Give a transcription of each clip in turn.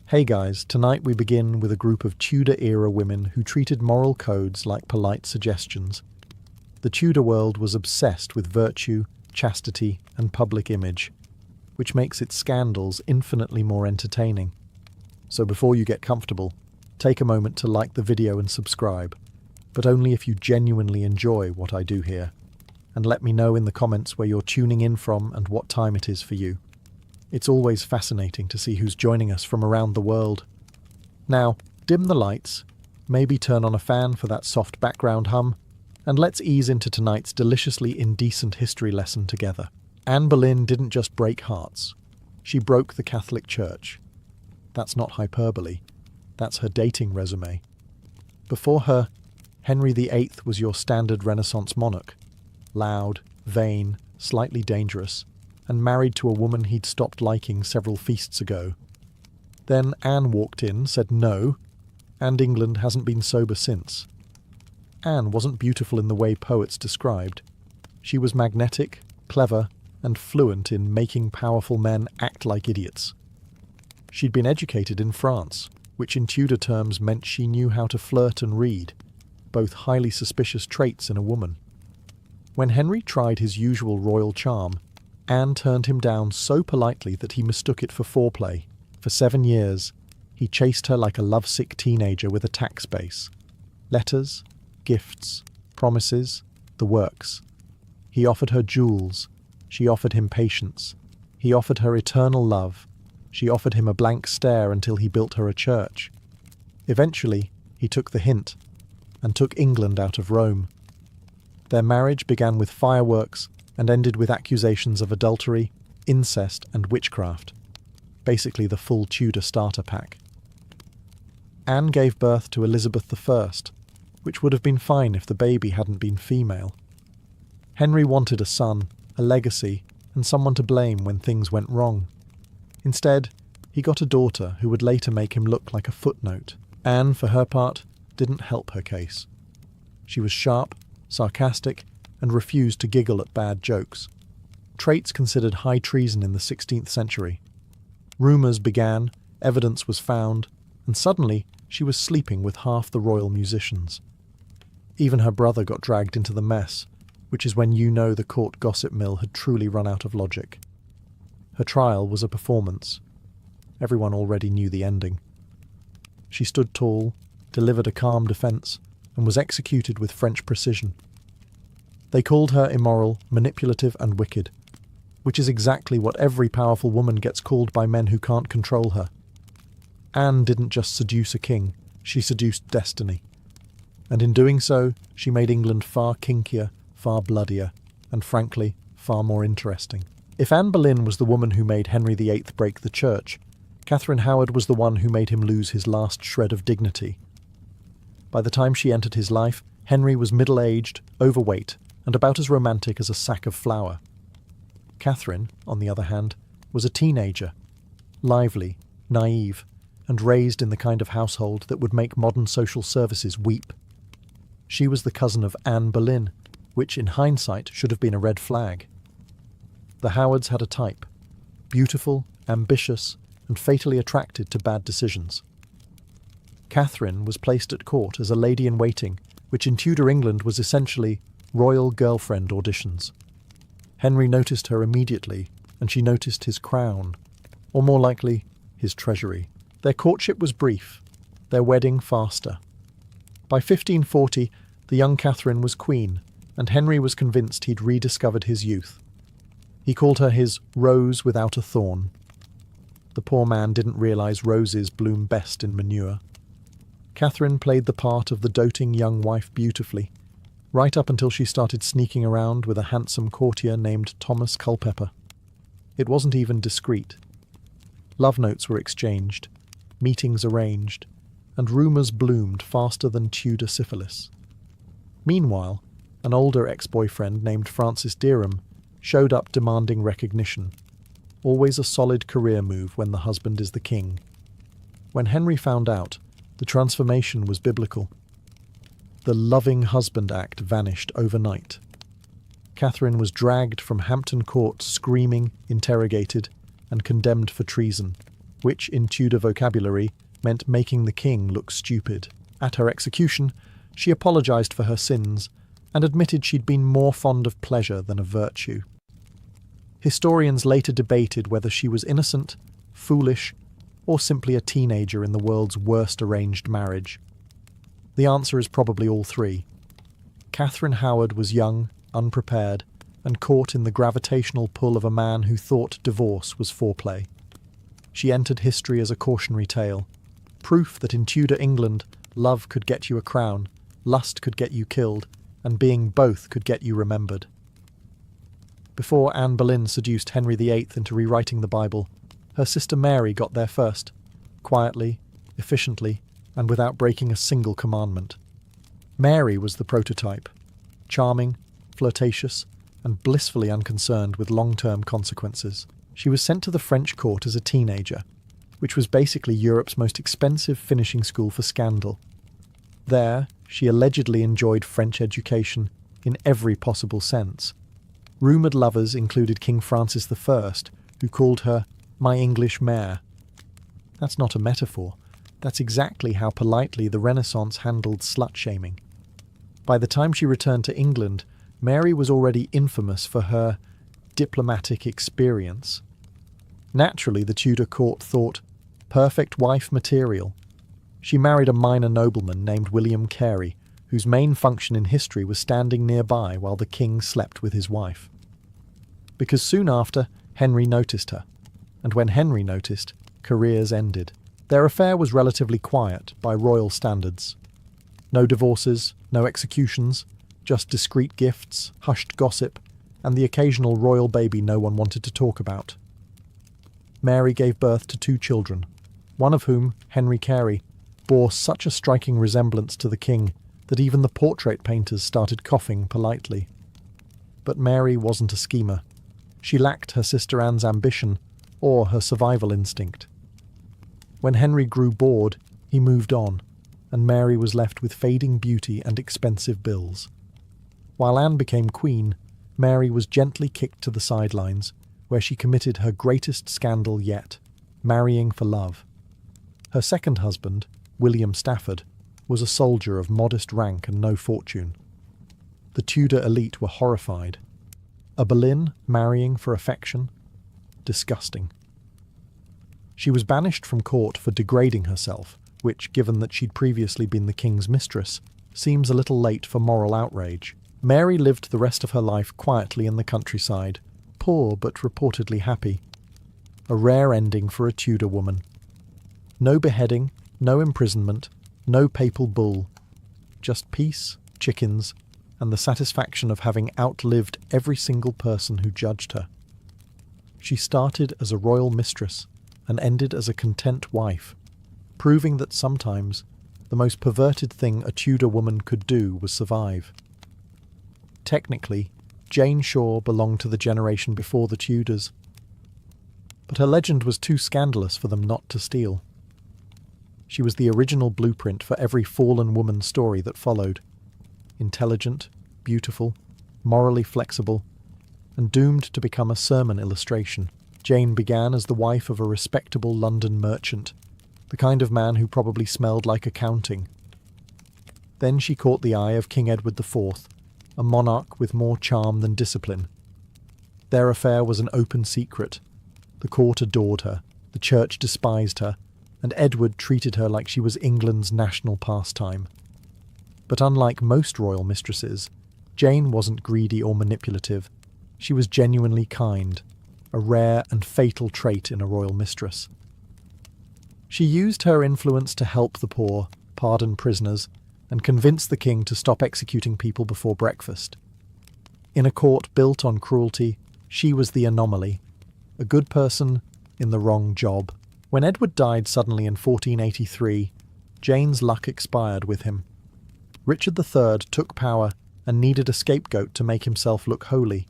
Hey guys, tonight we begin with a group of Tudor-era women who treated moral codes like polite suggestions. The Tudor world was obsessed with virtue, chastity, and public image, which makes its scandals infinitely more entertaining. So before you get comfortable, take a moment to like the video and subscribe, but only if you genuinely enjoy what I do here. And let me know in the comments where you're tuning in from and what time it is for you. It's always fascinating to see who's joining us from around the world. Now, dim the lights, maybe turn on a fan for that soft background hum, and let's ease into tonight's deliciously indecent history lesson together. Anne Boleyn didn't just break hearts. She broke the Catholic Church. That's not hyperbole. That's her dating resume. Before her, Henry VIII was your standard Renaissance monarch. Loud, vain, slightly dangerous, and married to a woman he'd stopped liking several feasts ago. Then Anne walked in, said no, and England hasn't been sober since. Anne wasn't beautiful in the way poets described. She was magnetic, clever, and fluent in making powerful men act like idiots. She'd been educated in France, which in Tudor terms meant she knew how to flirt and read, both highly suspicious traits in a woman. When Henry tried his usual royal charm, Anne turned him down so politely that he mistook it for foreplay. For 7 years, he chased her like a lovesick teenager with a tax base. Letters, gifts, promises, the works. He offered her jewels. She offered him patience. He offered her eternal love. She offered him a blank stare until he built her a church. Eventually, he took the hint and took England out of Rome. Their marriage began with fireworks and ended with accusations of adultery, incest, and witchcraft. Basically the full Tudor starter pack. Anne gave birth to Elizabeth I, which would have been fine if the baby hadn't been female. Henry wanted a son, a legacy, and someone to blame when things went wrong. Instead, he got a daughter who would later make him look like a footnote. Anne, for her part, didn't help her case. She was sharp, sarcastic, and refused to giggle at bad jokes. Traits considered high treason in the 16th century. Rumours began, evidence was found, and suddenly she was sleeping with half the royal musicians. Even her brother got dragged into the mess, which is when you know the court gossip mill had truly run out of logic. Her trial was a performance. Everyone already knew the ending. She stood tall, delivered a calm defence, and was executed with French precision. They called her immoral, manipulative, and wicked, which is exactly what every powerful woman gets called by men who can't control her. Anne didn't just seduce a king, she seduced destiny. And in doing so, she made England far kinkier, far bloodier, and frankly, far more interesting. If Anne Boleyn was the woman who made Henry VIII break the church, Catherine Howard was the one who made him lose his last shred of dignity. By the time she entered his life, Henry was middle-aged, overweight, and about as romantic as a sack of flour. Catherine, on the other hand, was a teenager, lively, naive, and raised in the kind of household that would make modern social services weep. She was the cousin of Anne Boleyn, which in hindsight should have been a red flag. The Howards had a type: beautiful, ambitious, and fatally attracted to bad decisions. Catherine was placed at court as a lady-in-waiting, which in Tudor England was essentially royal girlfriend auditions. Henry noticed her immediately, and she noticed his crown, or more likely, his treasury. Their courtship was brief, their wedding faster. By 1540, the young Catherine was queen, and Henry was convinced he'd rediscovered his youth. He called her his rose without a thorn. The poor man didn't realise roses bloom best in manure. Catherine played the part of the doting young wife beautifully, right up until she started sneaking around with a handsome courtier named Thomas Culpeper. It wasn't even discreet. Love notes were exchanged, meetings arranged, and rumours bloomed faster than Tudor syphilis. Meanwhile, an older ex-boyfriend named Francis Derham showed up demanding recognition. Always a solid career move when the husband is the king. When Henry found out, the transformation was biblical. The loving husband act vanished overnight. Catherine was dragged from Hampton Court screaming, interrogated, and condemned for treason, which in Tudor vocabulary meant making the king look stupid. At her execution, she apologised for her sins and admitted she'd been more fond of pleasure than of virtue. Historians later debated whether she was innocent, foolish, or simply a teenager in the world's worst arranged marriage. The answer is probably all three. Catherine Howard was young, unprepared, and caught in the gravitational pull of a man who thought divorce was foreplay. She entered history as a cautionary tale, proof that in Tudor England, love could get you a crown, lust could get you killed, and being both could get you remembered. Before Anne Boleyn seduced Henry VIII into rewriting the Bible, her sister Mary got there first, quietly, efficiently, and without breaking a single commandment. Mary was the prototype, charming, flirtatious, and blissfully unconcerned with long-term consequences. She was sent to the French court as a teenager, which was basically Europe's most expensive finishing school for scandal. There, she allegedly enjoyed French education in every possible sense. Rumoured lovers included King Francis I, who called her "my English mare." That's not a metaphor. That's exactly how politely the Renaissance handled slut-shaming. By the time she returned to England, Mary was already infamous for her diplomatic experience. Naturally, the Tudor court thought, perfect wife material. She married a minor nobleman named William Carey, whose main function in history was standing nearby while the king slept with his wife. Because soon after, Henry noticed her, and when Henry noticed, careers ended. Their affair was relatively quiet by royal standards. No divorces, no executions, just discreet gifts, hushed gossip, and the occasional royal baby no one wanted to talk about. Mary gave birth to 2 children, one of whom, Henry Carey, bore such a striking resemblance to the king that even the portrait painters started coughing politely. But Mary wasn't a schemer. She lacked her sister Anne's ambition or her survival instinct. When Henry grew bored, he moved on, and Mary was left with fading beauty and expensive bills. While Anne became queen, Mary was gently kicked to the sidelines, where she committed her greatest scandal yet, marrying for love. Her second husband, William Stafford, was a soldier of modest rank and no fortune. The Tudor elite were horrified. A Boleyn marrying for affection? Disgusting. She was banished from court for degrading herself, which, given that she'd previously been the king's mistress, seems a little late for moral outrage. Mary lived the rest of her life quietly in the countryside, poor but reportedly happy. A rare ending for a Tudor woman. No beheading, no imprisonment, no papal bull. Just peace, chickens, and the satisfaction of having outlived every single person who judged her. She started as a royal mistress and ended as a content wife, proving that sometimes the most perverted thing a Tudor woman could do was survive. Technically, Jane Shore belonged to the generation before the Tudors, but her legend was too scandalous for them not to steal. She was the original blueprint for every fallen woman story that followed. Intelligent, beautiful, morally flexible, and doomed to become a sermon illustration. Jane began as the wife of a respectable London merchant, the kind of man who probably smelled like accounting. Then she caught the eye of King Edward IV, a monarch with more charm than discipline. Their affair was an open secret. The court adored her, the church despised her, and Edward treated her like she was England's national pastime. But unlike most royal mistresses, Jane wasn't greedy or manipulative. She was genuinely kind, a rare and fatal trait in a royal mistress. She used her influence to help the poor, pardon prisoners, and convince the king to stop executing people before breakfast. In a court built on cruelty, she was the anomaly, a good person in the wrong job. When Edward died suddenly in 1483, Jane's luck expired with him. Richard III took power and needed a scapegoat to make himself look holy.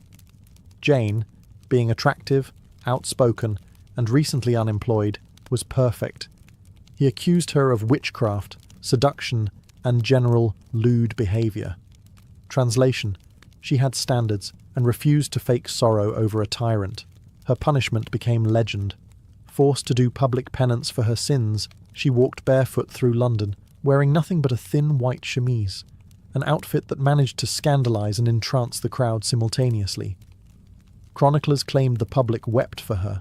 Jane, being attractive, outspoken, and recently unemployed, was perfect. He accused her of witchcraft, seduction, and general lewd behaviour. Translation: she had standards and refused to fake sorrow over a tyrant. Her punishment became legend. Forced to do public penance for her sins, she walked barefoot through London, wearing nothing but a thin white chemise, an outfit that managed to scandalise and entrance the crowd simultaneously. Chroniclers claimed the public wept for her.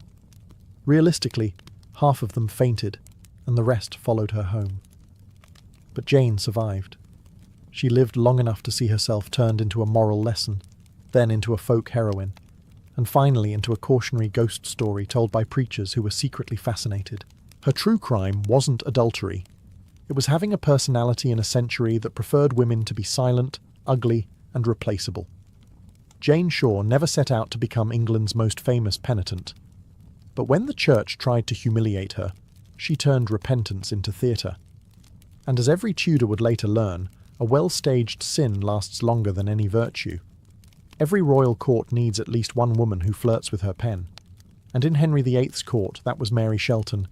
Realistically, half of them fainted, and the rest followed her home. But Jane survived. She lived long enough to see herself turned into a moral lesson, then into a folk heroine, and finally into a cautionary ghost story told by preachers who were secretly fascinated. Her true crime wasn't adultery. It was having a personality in a century that preferred women to be silent, ugly, and replaceable. Jane Shore never set out to become England's most famous penitent. But when the church tried to humiliate her, she turned repentance into theatre. And as every Tudor would later learn, a well-staged sin lasts longer than any virtue. Every royal court needs at least one woman who flirts with her pen. And in Henry VIII's court, that was Mary Shelton,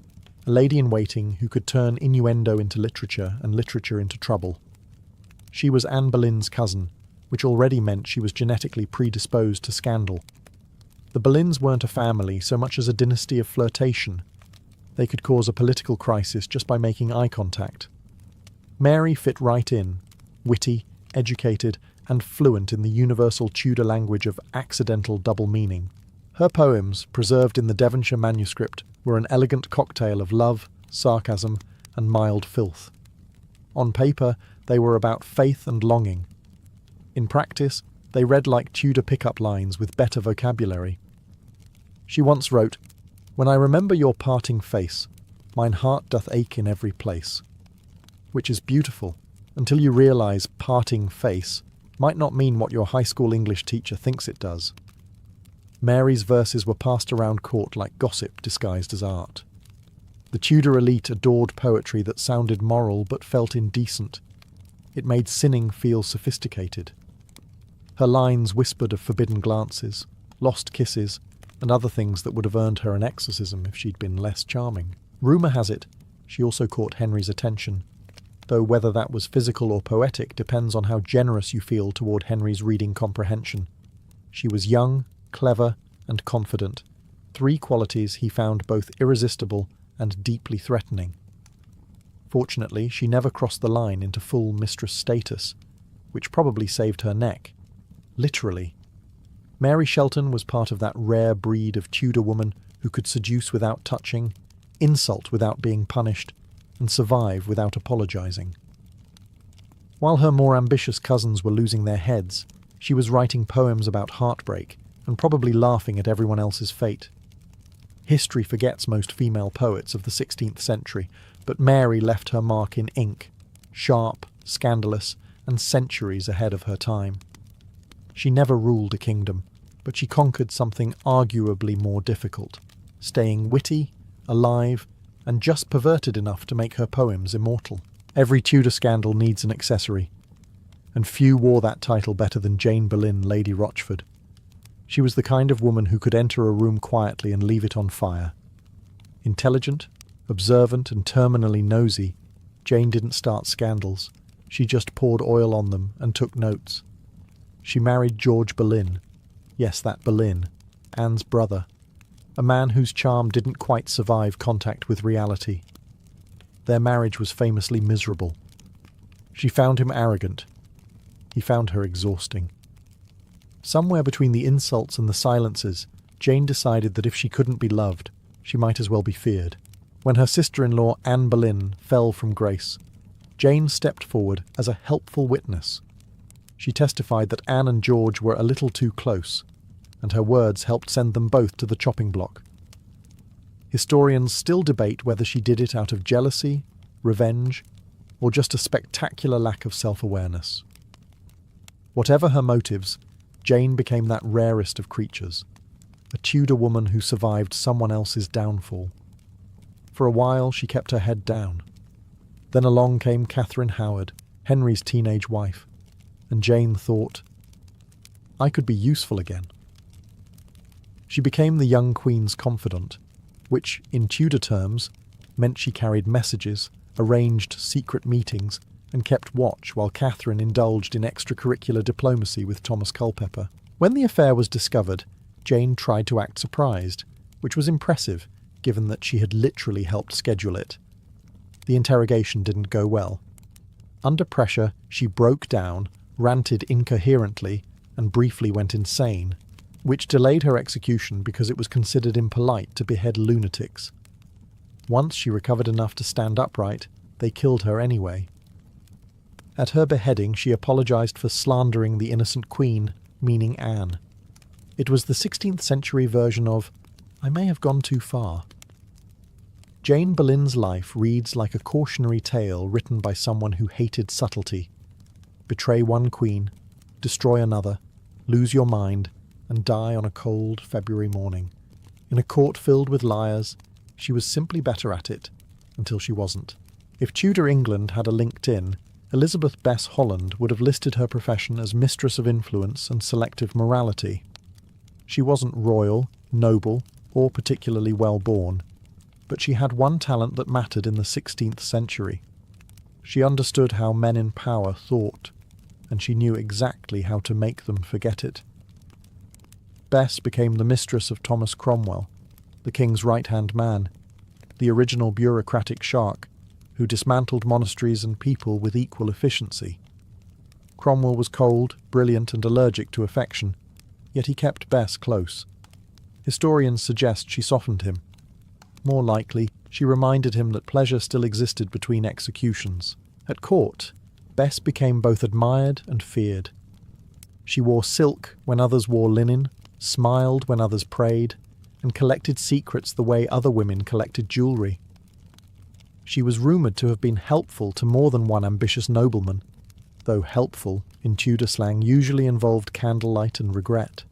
a lady-in-waiting who could turn innuendo into literature and literature into trouble. She was Anne Boleyn's cousin, which already meant she was genetically predisposed to scandal. The Boleyns weren't a family so much as a dynasty of flirtation. They could cause a political crisis just by making eye contact. Mary fit right in, witty, educated, and fluent in the universal Tudor language of accidental double meaning. Her poems, preserved in the Devonshire manuscript, were an elegant cocktail of love, sarcasm, and mild filth. On paper, they were about faith and longing. In practice, they read like Tudor pickup lines with better vocabulary. She once wrote, "When I remember your parting face, mine heart doth ache in every place," which is beautiful, until you realise parting face might not mean what your high school English teacher thinks it does. Mary's verses were passed around court like gossip disguised as art. The Tudor elite adored poetry that sounded moral but felt indecent. It made sinning feel sophisticated. Her lines whispered of forbidden glances, lost kisses, and other things that would have earned her an exorcism if she'd been less charming. Rumour has it she also caught Henry's attention, though whether that was physical or poetic depends on how generous you feel toward Henry's reading comprehension. She was young, clever, and confident, 3 qualities he found both irresistible and deeply threatening. Fortunately, she never crossed the line into full mistress status, which probably saved her neck. Literally. Mary Shelton was part of that rare breed of Tudor woman who could seduce without touching, insult without being punished, and survive without apologising. While her more ambitious cousins were losing their heads, she was writing poems about heartbreak and probably laughing at everyone else's fate. History forgets most female poets of the 16th century, but Mary left her mark in ink, sharp, scandalous, and centuries ahead of her time. She never ruled a kingdom, but she conquered something arguably more difficult, staying witty, alive, and just perverted enough to make her poems immortal. Every Tudor scandal needs an accessory, and few wore that title better than Jane Boleyn, Lady Rochford. She was the kind of woman who could enter a room quietly and leave it on fire. Intelligent, observant, and terminally nosy, Jane didn't start scandals. She just poured oil on them and took notes. She married George Boleyn. Yes, that Boleyn, Anne's brother. A man whose charm didn't quite survive contact with reality. Their marriage was famously miserable. She found him arrogant. He found her exhausting. Somewhere between the insults and the silences, Jane decided that if she couldn't be loved, she might as well be feared. When her sister-in-law Anne Boleyn fell from grace, Jane stepped forward as a helpful witness. She testified that Anne and George were a little too close, and her words helped send them both to the chopping block. Historians still debate whether she did it out of jealousy, revenge, or just a spectacular lack of self-awareness. Whatever her motives, Jane became that rarest of creatures, a Tudor woman who survived someone else's downfall. For a while she kept her head down. Then along came Catherine Howard, Henry's teenage wife, and Jane thought, I could be useful again. She became the young queen's confidant, which, in Tudor terms, meant she carried messages, arranged secret meetings, and kept watch while Catherine indulged in extracurricular diplomacy with Thomas Culpeper. When the affair was discovered, Jane tried to act surprised, which was impressive, given that she had literally helped schedule it. The interrogation didn't go well. Under pressure, she broke down, ranted incoherently, and briefly went insane, which delayed her execution because it was considered impolite to behead lunatics. Once she recovered enough to stand upright, they killed her anyway. At her beheading, she apologized for slandering the innocent queen, meaning Anne. It was the 16th century version of, "I may have gone too far." Jane Boleyn's life reads like a cautionary tale written by someone who hated subtlety. Betray one queen, destroy another, lose your mind, and die on a cold February morning. In a court filled with liars, she was simply better at it, until she wasn't. If Tudor England had a LinkedIn, Elizabeth Bess Holland would have listed her profession as mistress of influence and selective morality. She wasn't royal, noble, or particularly well-born, but she had one talent that mattered in the 16th century. She understood how men in power thought, and she knew exactly how to make them forget it. Bess became the mistress of Thomas Cromwell, the king's right-hand man, the original bureaucratic shark, who dismantled monasteries and people with equal efficiency. Cromwell was cold, brilliant, and allergic to affection, yet he kept Bess close. Historians suggest she softened him. More likely, she reminded him that pleasure still existed between executions. At court, Bess became both admired and feared. She wore silk when others wore linen, smiled when others prayed, and collected secrets the way other women collected jewellery. She was rumoured to have been helpful to more than one ambitious nobleman, though helpful, in Tudor slang, usually involved candlelight and regret.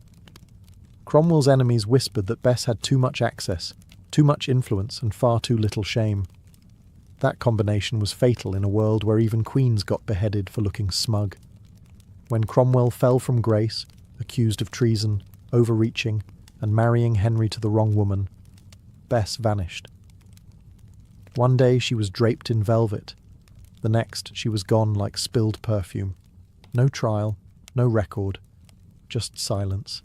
Cromwell's enemies whispered that Bess had too much access, too much influence, and far too little shame. That combination was fatal in a world where even queens got beheaded for looking smug. When Cromwell fell from grace, accused of treason, overreaching, and marrying Henry to the wrong woman, Bess vanished. One day she was draped in velvet. The next she was gone like spilled perfume. No trial, no record, just silence.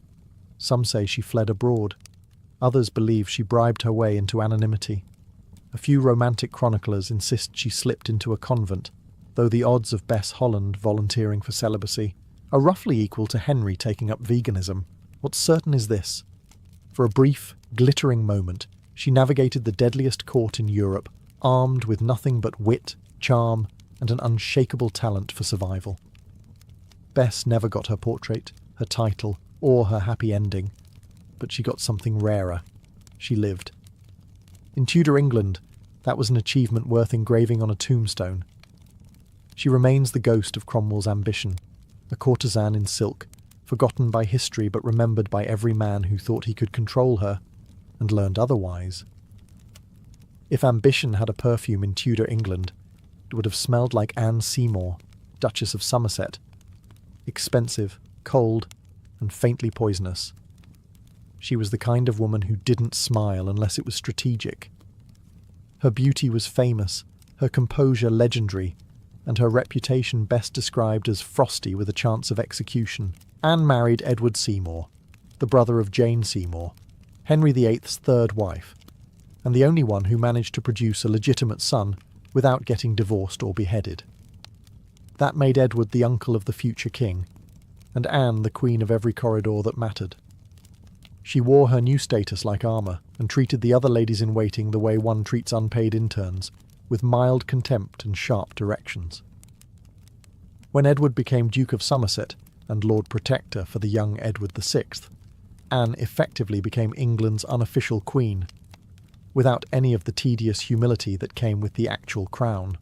Some say she fled abroad. Others believe she bribed her way into anonymity. A few romantic chroniclers insist she slipped into a convent, though the odds of Bess Holland volunteering for celibacy are roughly equal to Henry taking up veganism. What's certain is this. For a brief, glittering moment, she navigated the deadliest court in Europe, armed with nothing but wit, charm, and an unshakable talent for survival. Bess never got her portrait, her title, or her happy ending, but she got something rarer. She lived. In Tudor England, that was an achievement worth engraving on a tombstone. She remains the ghost of Cromwell's ambition, a courtesan in silk, forgotten by history but remembered by every man who thought he could control her, and learned otherwise. If ambition had a perfume in Tudor England, it would have smelled like Anne Seymour, Duchess of Somerset. Expensive, cold, and faintly poisonous. She was the kind of woman who didn't smile unless it was strategic. Her beauty was famous, her composure legendary, and her reputation best described as frosty with a chance of execution. Anne married Edward Seymour, the brother of Jane Seymour, Henry VIII's third wife, and the only one who managed to produce a legitimate son without getting divorced or beheaded. That made Edward the uncle of the future king, and Anne the queen of every corridor that mattered. She wore her new status like armour, and treated the other ladies-in-waiting the way one treats unpaid interns, with mild contempt and sharp directions. When Edward became Duke of Somerset and Lord Protector for the young Edward VI, Anne effectively became England's unofficial queen, without any of the tedious humility that came with the actual crown.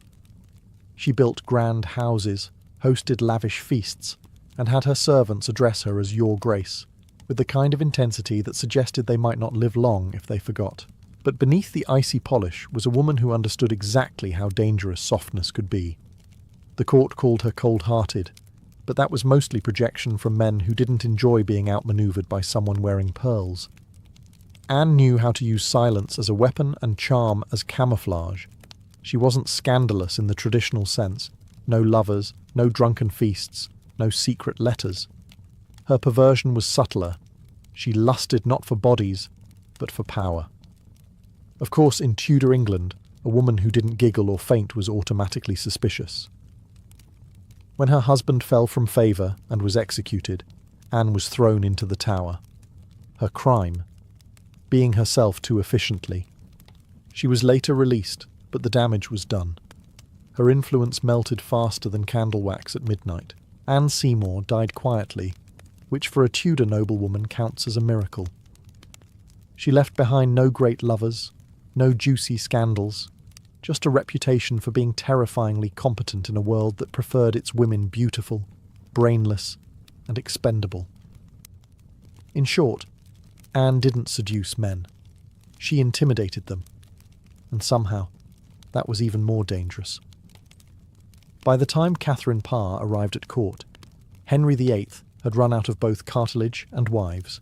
She built grand houses, hosted lavish feasts, and had her servants address her as Your Grace, with the kind of intensity that suggested they might not live long if they forgot. But beneath the icy polish was a woman who understood exactly how dangerous softness could be. The court called her cold-hearted, but that was mostly projection from men who didn't enjoy being outmaneuvered by someone wearing pearls. Anne knew how to use silence as a weapon and charm as camouflage. She wasn't scandalous in the traditional sense. No lovers, no drunken feasts, no secret letters. Her perversion was subtler. She lusted not for bodies, but for power. Of course, in Tudor England, a woman who didn't giggle or faint was automatically suspicious. When her husband fell from favour and was executed, Anne was thrown into the Tower. Her crime? Being herself too efficiently. She was later released, but the damage was done. Her influence melted faster than candle wax at midnight. Anne Seymour died quietly, which for a Tudor noblewoman counts as a miracle. She left behind no great lovers, no juicy scandals, just a reputation for being terrifyingly competent in a world that preferred its women beautiful, brainless, and expendable. In short, Anne didn't seduce men. She intimidated them. And somehow, that was even more dangerous. By the time Catherine Parr arrived at court, Henry VIII had run out of both cartilage and wives.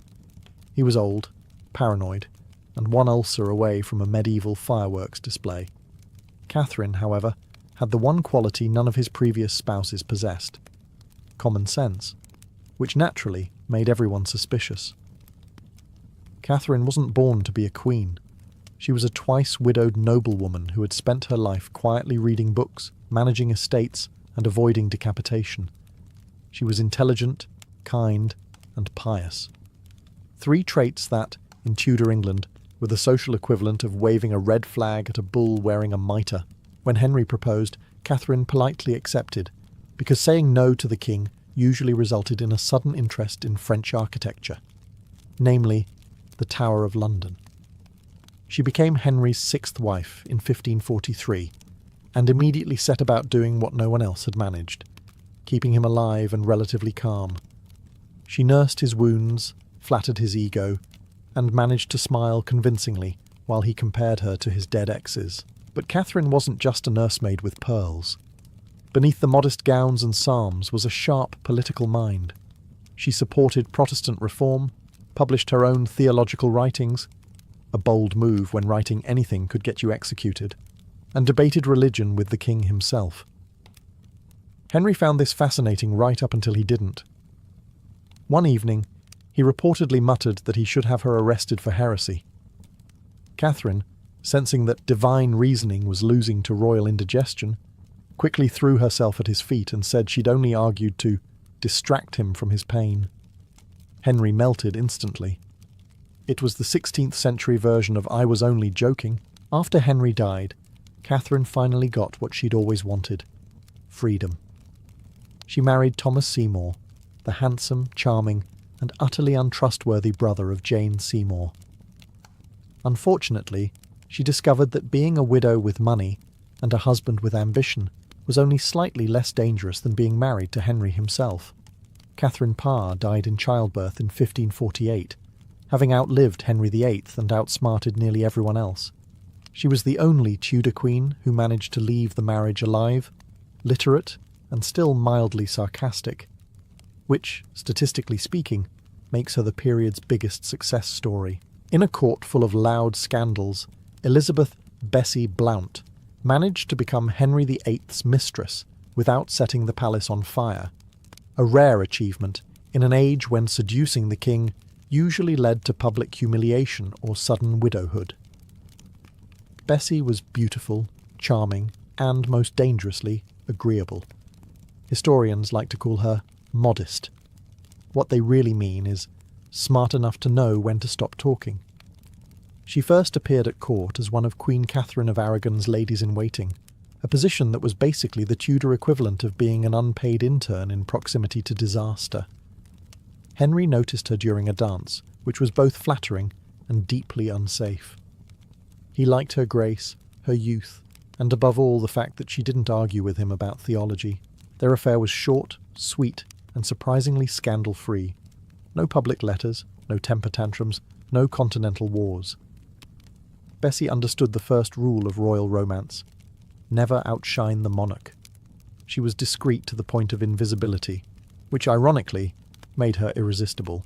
He was old, paranoid, and one ulcer away from a medieval fireworks display. Catherine, however, had the one quality none of his previous spouses possessed: common sense, which naturally made everyone suspicious. Catherine wasn't born to be a queen. She was a twice-widowed noblewoman who had spent her life quietly reading books, managing estates, and avoiding decapitation. She was intelligent, kind, and pious. 3 traits that, in Tudor England, were the social equivalent of waving a red flag at a bull wearing a mitre. When Henry proposed, Catherine politely accepted, because saying no to the king usually resulted in a sudden interest in French architecture, namely, the Tower of London. She became Henry's 6th wife in 1543, and immediately set about doing what no one else had managed, keeping him alive and relatively calm. She nursed his wounds, flattered his ego, and managed to smile convincingly while he compared her to his dead exes. But Catherine wasn't just a nursemaid with pearls. Beneath the modest gowns and psalms was a sharp political mind. She supported Protestant reform, published her own theological writings, a bold move when writing anything could get you executed, and debated religion with the king himself. Henry found this fascinating right up until he didn't. One evening, he reportedly muttered that he should have her arrested for heresy. Catherine, sensing that divine reasoning was losing to royal indigestion, quickly threw herself at his feet and said she'd only argued to distract him from his pain. Henry melted instantly. It was the 16th century version of "I was only joking." After Henry died, Catherine finally got what she'd always wanted: freedom. She married Thomas Seymour, the handsome, charming, and utterly untrustworthy brother of Jane Seymour. Unfortunately, she discovered that being a widow with money and a husband with ambition was only slightly less dangerous than being married to Henry himself. Catherine Parr died in childbirth in 1548, having outlived Henry VIII and outsmarted nearly everyone else. She was the only Tudor queen who managed to leave the marriage alive, literate, and still mildly sarcastic, which, statistically speaking, makes her the period's biggest success story. In a court full of loud scandals, Elizabeth Bessie Blount managed to become Henry VIII's mistress without setting the palace on fire, a rare achievement in an age when seducing the king usually led to public humiliation or sudden widowhood. Bessie was beautiful, charming, and, most dangerously, agreeable. Historians like to call her modest. What they really mean is smart enough to know when to stop talking. She first appeared at court as one of Queen Catherine of Aragon's ladies-in-waiting, a position that was basically the Tudor equivalent of being an unpaid intern in proximity to disaster. Henry noticed her during a dance, which was both flattering and deeply unsafe. He liked her grace, her youth, and above all the fact that she didn't argue with him about theology. Their affair was short, sweet, and surprisingly scandal-free. No public letters, no temper tantrums, no continental wars. Bessie understood the first rule of royal romance: never outshine the monarch. She was discreet to the point of invisibility, which ironically made her irresistible.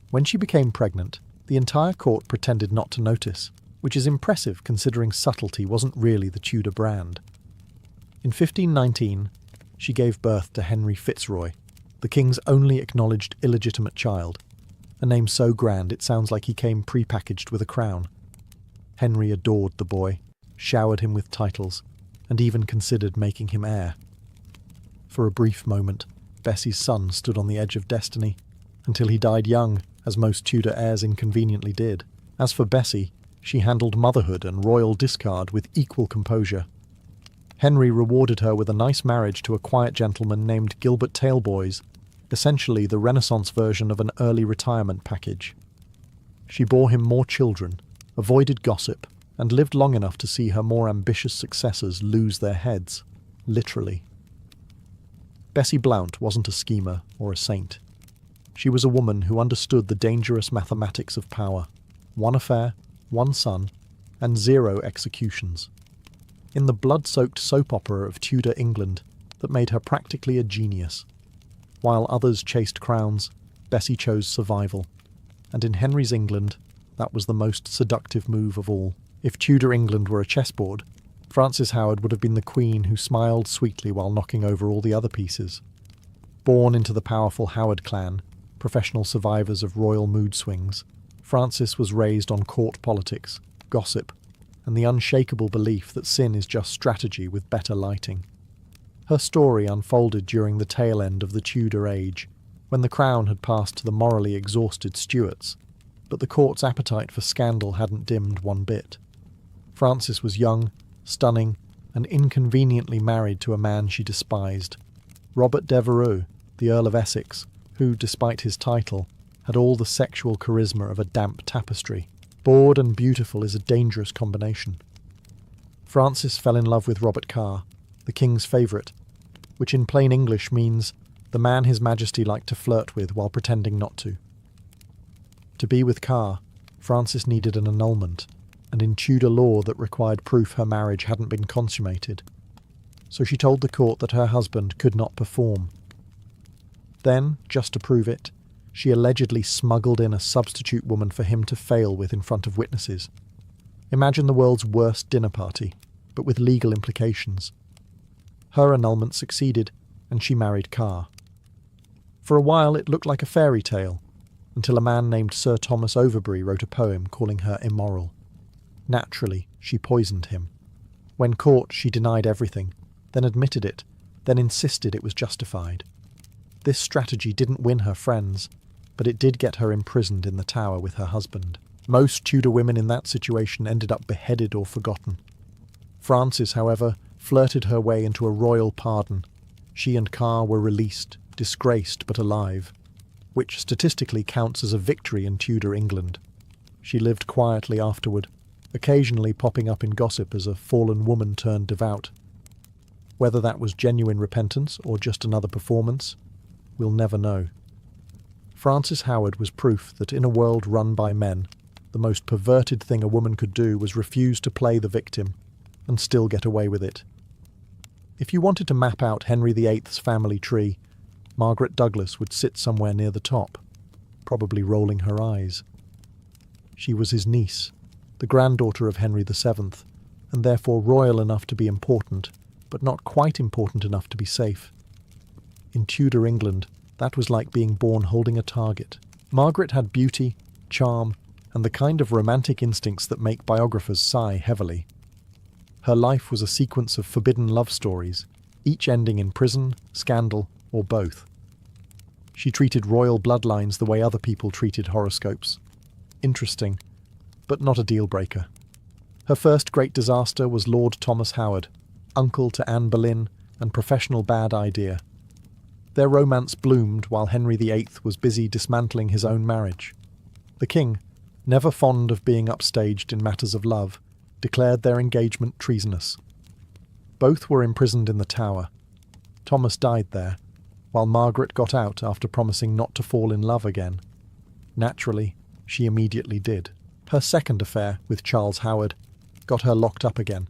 When she became pregnant, the entire court pretended not to notice, which is impressive considering subtlety wasn't really the Tudor brand. In 1519, she gave birth to Henry Fitzroy, the king's only acknowledged illegitimate child, a name so grand it sounds like he came pre-packaged with a crown. Henry adored the boy, showered him with titles, and even considered making him heir. For a brief moment, Bessie's son stood on the edge of destiny, until he died young, as most Tudor heirs inconveniently did. As for Bessie, she handled motherhood and royal discard with equal composure. Henry rewarded her with a nice marriage to a quiet gentleman named Gilbert Taleboys, essentially the Renaissance version of an early retirement package. She bore him more children, avoided gossip, and lived long enough to see her more ambitious successors lose their heads, literally. Bessie Blount wasn't a schemer or a saint. She was a woman who understood the dangerous mathematics of power: one affair, one son, and 0 executions. In the blood-soaked soap opera of Tudor England that made her practically a genius. While others chased crowns, Bessie chose survival, and in Henry's England, that was the most seductive move of all. If Tudor England were a chessboard, Frances Howard would have been the queen who smiled sweetly while knocking over all the other pieces. Born into the powerful Howard clan, professional survivors of royal mood swings, Frances was raised on court politics, gossip, and the unshakable belief that sin is just strategy with better lighting. Her story unfolded during the tail end of the Tudor age, when the crown had passed to the morally exhausted Stuarts, but the court's appetite for scandal hadn't dimmed one bit. Frances was young, stunning, and inconveniently married to a man she despised, Robert Devereux, the Earl of Essex, who, despite his title, had all the sexual charisma of a damp tapestry. Bored and beautiful is a dangerous combination. Frances fell in love with Robert Carr, the king's favourite, which in plain English means the man His Majesty liked to flirt with while pretending not to. To be with Carr, Frances needed an annulment, and in Tudor law that required proof her marriage hadn't been consummated. So she told the court that her husband could not perform. Then, just to prove it, she allegedly smuggled in a substitute woman for him to fail with in front of witnesses. Imagine the world's worst dinner party, but with legal implications. Her annulment succeeded, and she married Carr. For a while it looked like a fairy tale, until a man named Sir Thomas Overbury wrote a poem calling her immoral. Naturally, she poisoned him. When caught, she denied everything, then admitted it, then insisted it was justified. This strategy didn't win her friends, but it did get her imprisoned in the Tower with her husband. Most Tudor women in that situation ended up beheaded or forgotten. Frances, however, flirted her way into a royal pardon. She and Carr were released, disgraced but alive, which statistically counts as a victory in Tudor England. She lived quietly afterward, occasionally popping up in gossip as a fallen woman turned devout. Whether that was genuine repentance or just another performance, we'll never know. Frances Howard was proof that in a world run by men, the most perverted thing a woman could do was refuse to play the victim and still get away with it. If you wanted to map out Henry VIII's family tree, Margaret Douglas would sit somewhere near the top, probably rolling her eyes. She was his niece, the granddaughter of Henry VII, and therefore royal enough to be important, but not quite important enough to be safe. In Tudor England, that was like being born holding a target. Margaret had beauty, charm, and the kind of romantic instincts that make biographers sigh heavily. Her life was a sequence of forbidden love stories, each ending in prison, scandal, or both. She treated royal bloodlines the way other people treated horoscopes. Interesting, but not a deal-breaker. Her first great disaster was Lord Thomas Howard, uncle to Anne Boleyn and professional bad idea. Their romance bloomed while Henry VIII was busy dismantling his own marriage. The king, never fond of being upstaged in matters of love, declared their engagement treasonous. Both were imprisoned in the Tower. Thomas died there, while Margaret got out after promising not to fall in love again. Naturally, she immediately did. Her second affair with Charles Howard got her locked up again.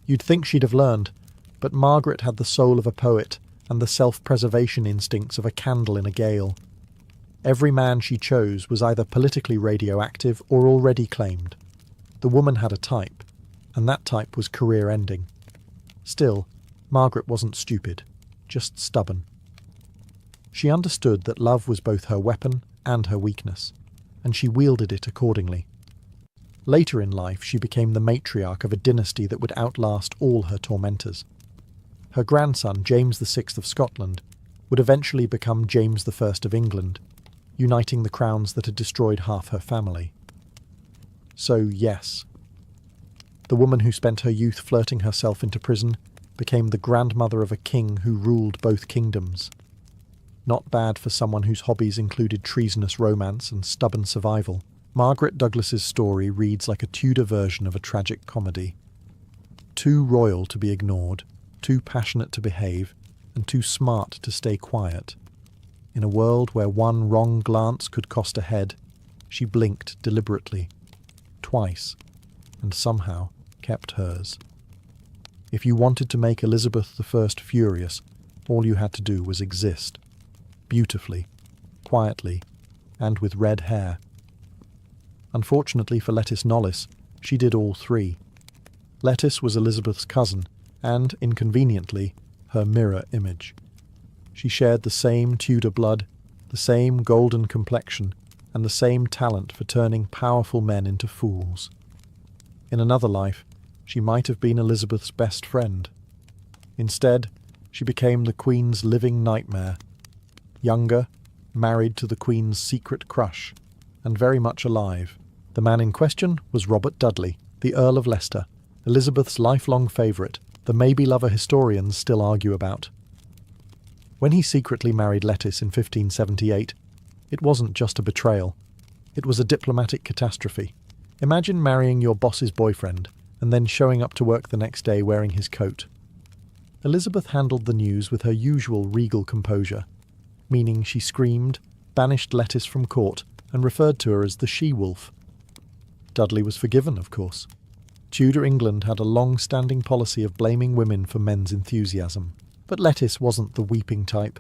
You'd think she'd have learned, but Margaret had the soul of a poet and the self-preservation instincts of a candle in a gale. Every man she chose was either politically radioactive or already claimed. The woman had a type, and that type was career-ending. Still, Margaret wasn't stupid, just stubborn. She understood that love was both her weapon and her weakness, and she wielded it accordingly. Later in life, she became the matriarch of a dynasty that would outlast all her tormentors. Her grandson, James VI of Scotland, would eventually become James I of England, uniting the crowns that had destroyed half her family. So, yes, the woman who spent her youth flirting herself into prison became the grandmother of a king who ruled both kingdoms. Not bad for someone whose hobbies included treasonous romance and stubborn survival. Margaret Douglas's story reads like a Tudor version of a tragic comedy. Too royal to be ignored, too passionate to behave, and too smart to stay quiet. In a world where one wrong glance could cost a head, she blinked deliberately, twice, and somehow kept hers. If you wanted to make Elizabeth I furious, all you had to do was exist. Beautifully, quietly, and with red hair. Unfortunately for Lettice Knollys, she did all three. Lettice was Elizabeth's cousin, and, inconveniently, her mirror image. She shared the same Tudor blood, the same golden complexion, and the same talent for turning powerful men into fools. In another life, she might have been Elizabeth's best friend. Instead, she became the Queen's living nightmare. Younger, married to the Queen's secret crush, and very much alive. The man in question was Robert Dudley, the Earl of Leicester, Elizabeth's lifelong favourite, the maybe-lover historians still argue about. When he secretly married Lettice in 1578, it wasn't just a betrayal. It was a diplomatic catastrophe. Imagine marrying your boss's boyfriend and then showing up to work the next day wearing his coat. Elizabeth handled the news with her usual regal composure, meaning she screamed, banished Lettice from court, and referred to her as the she-wolf. Dudley was forgiven, of course. Tudor England had a long-standing policy of blaming women for men's enthusiasm. But Lettice wasn't the weeping type.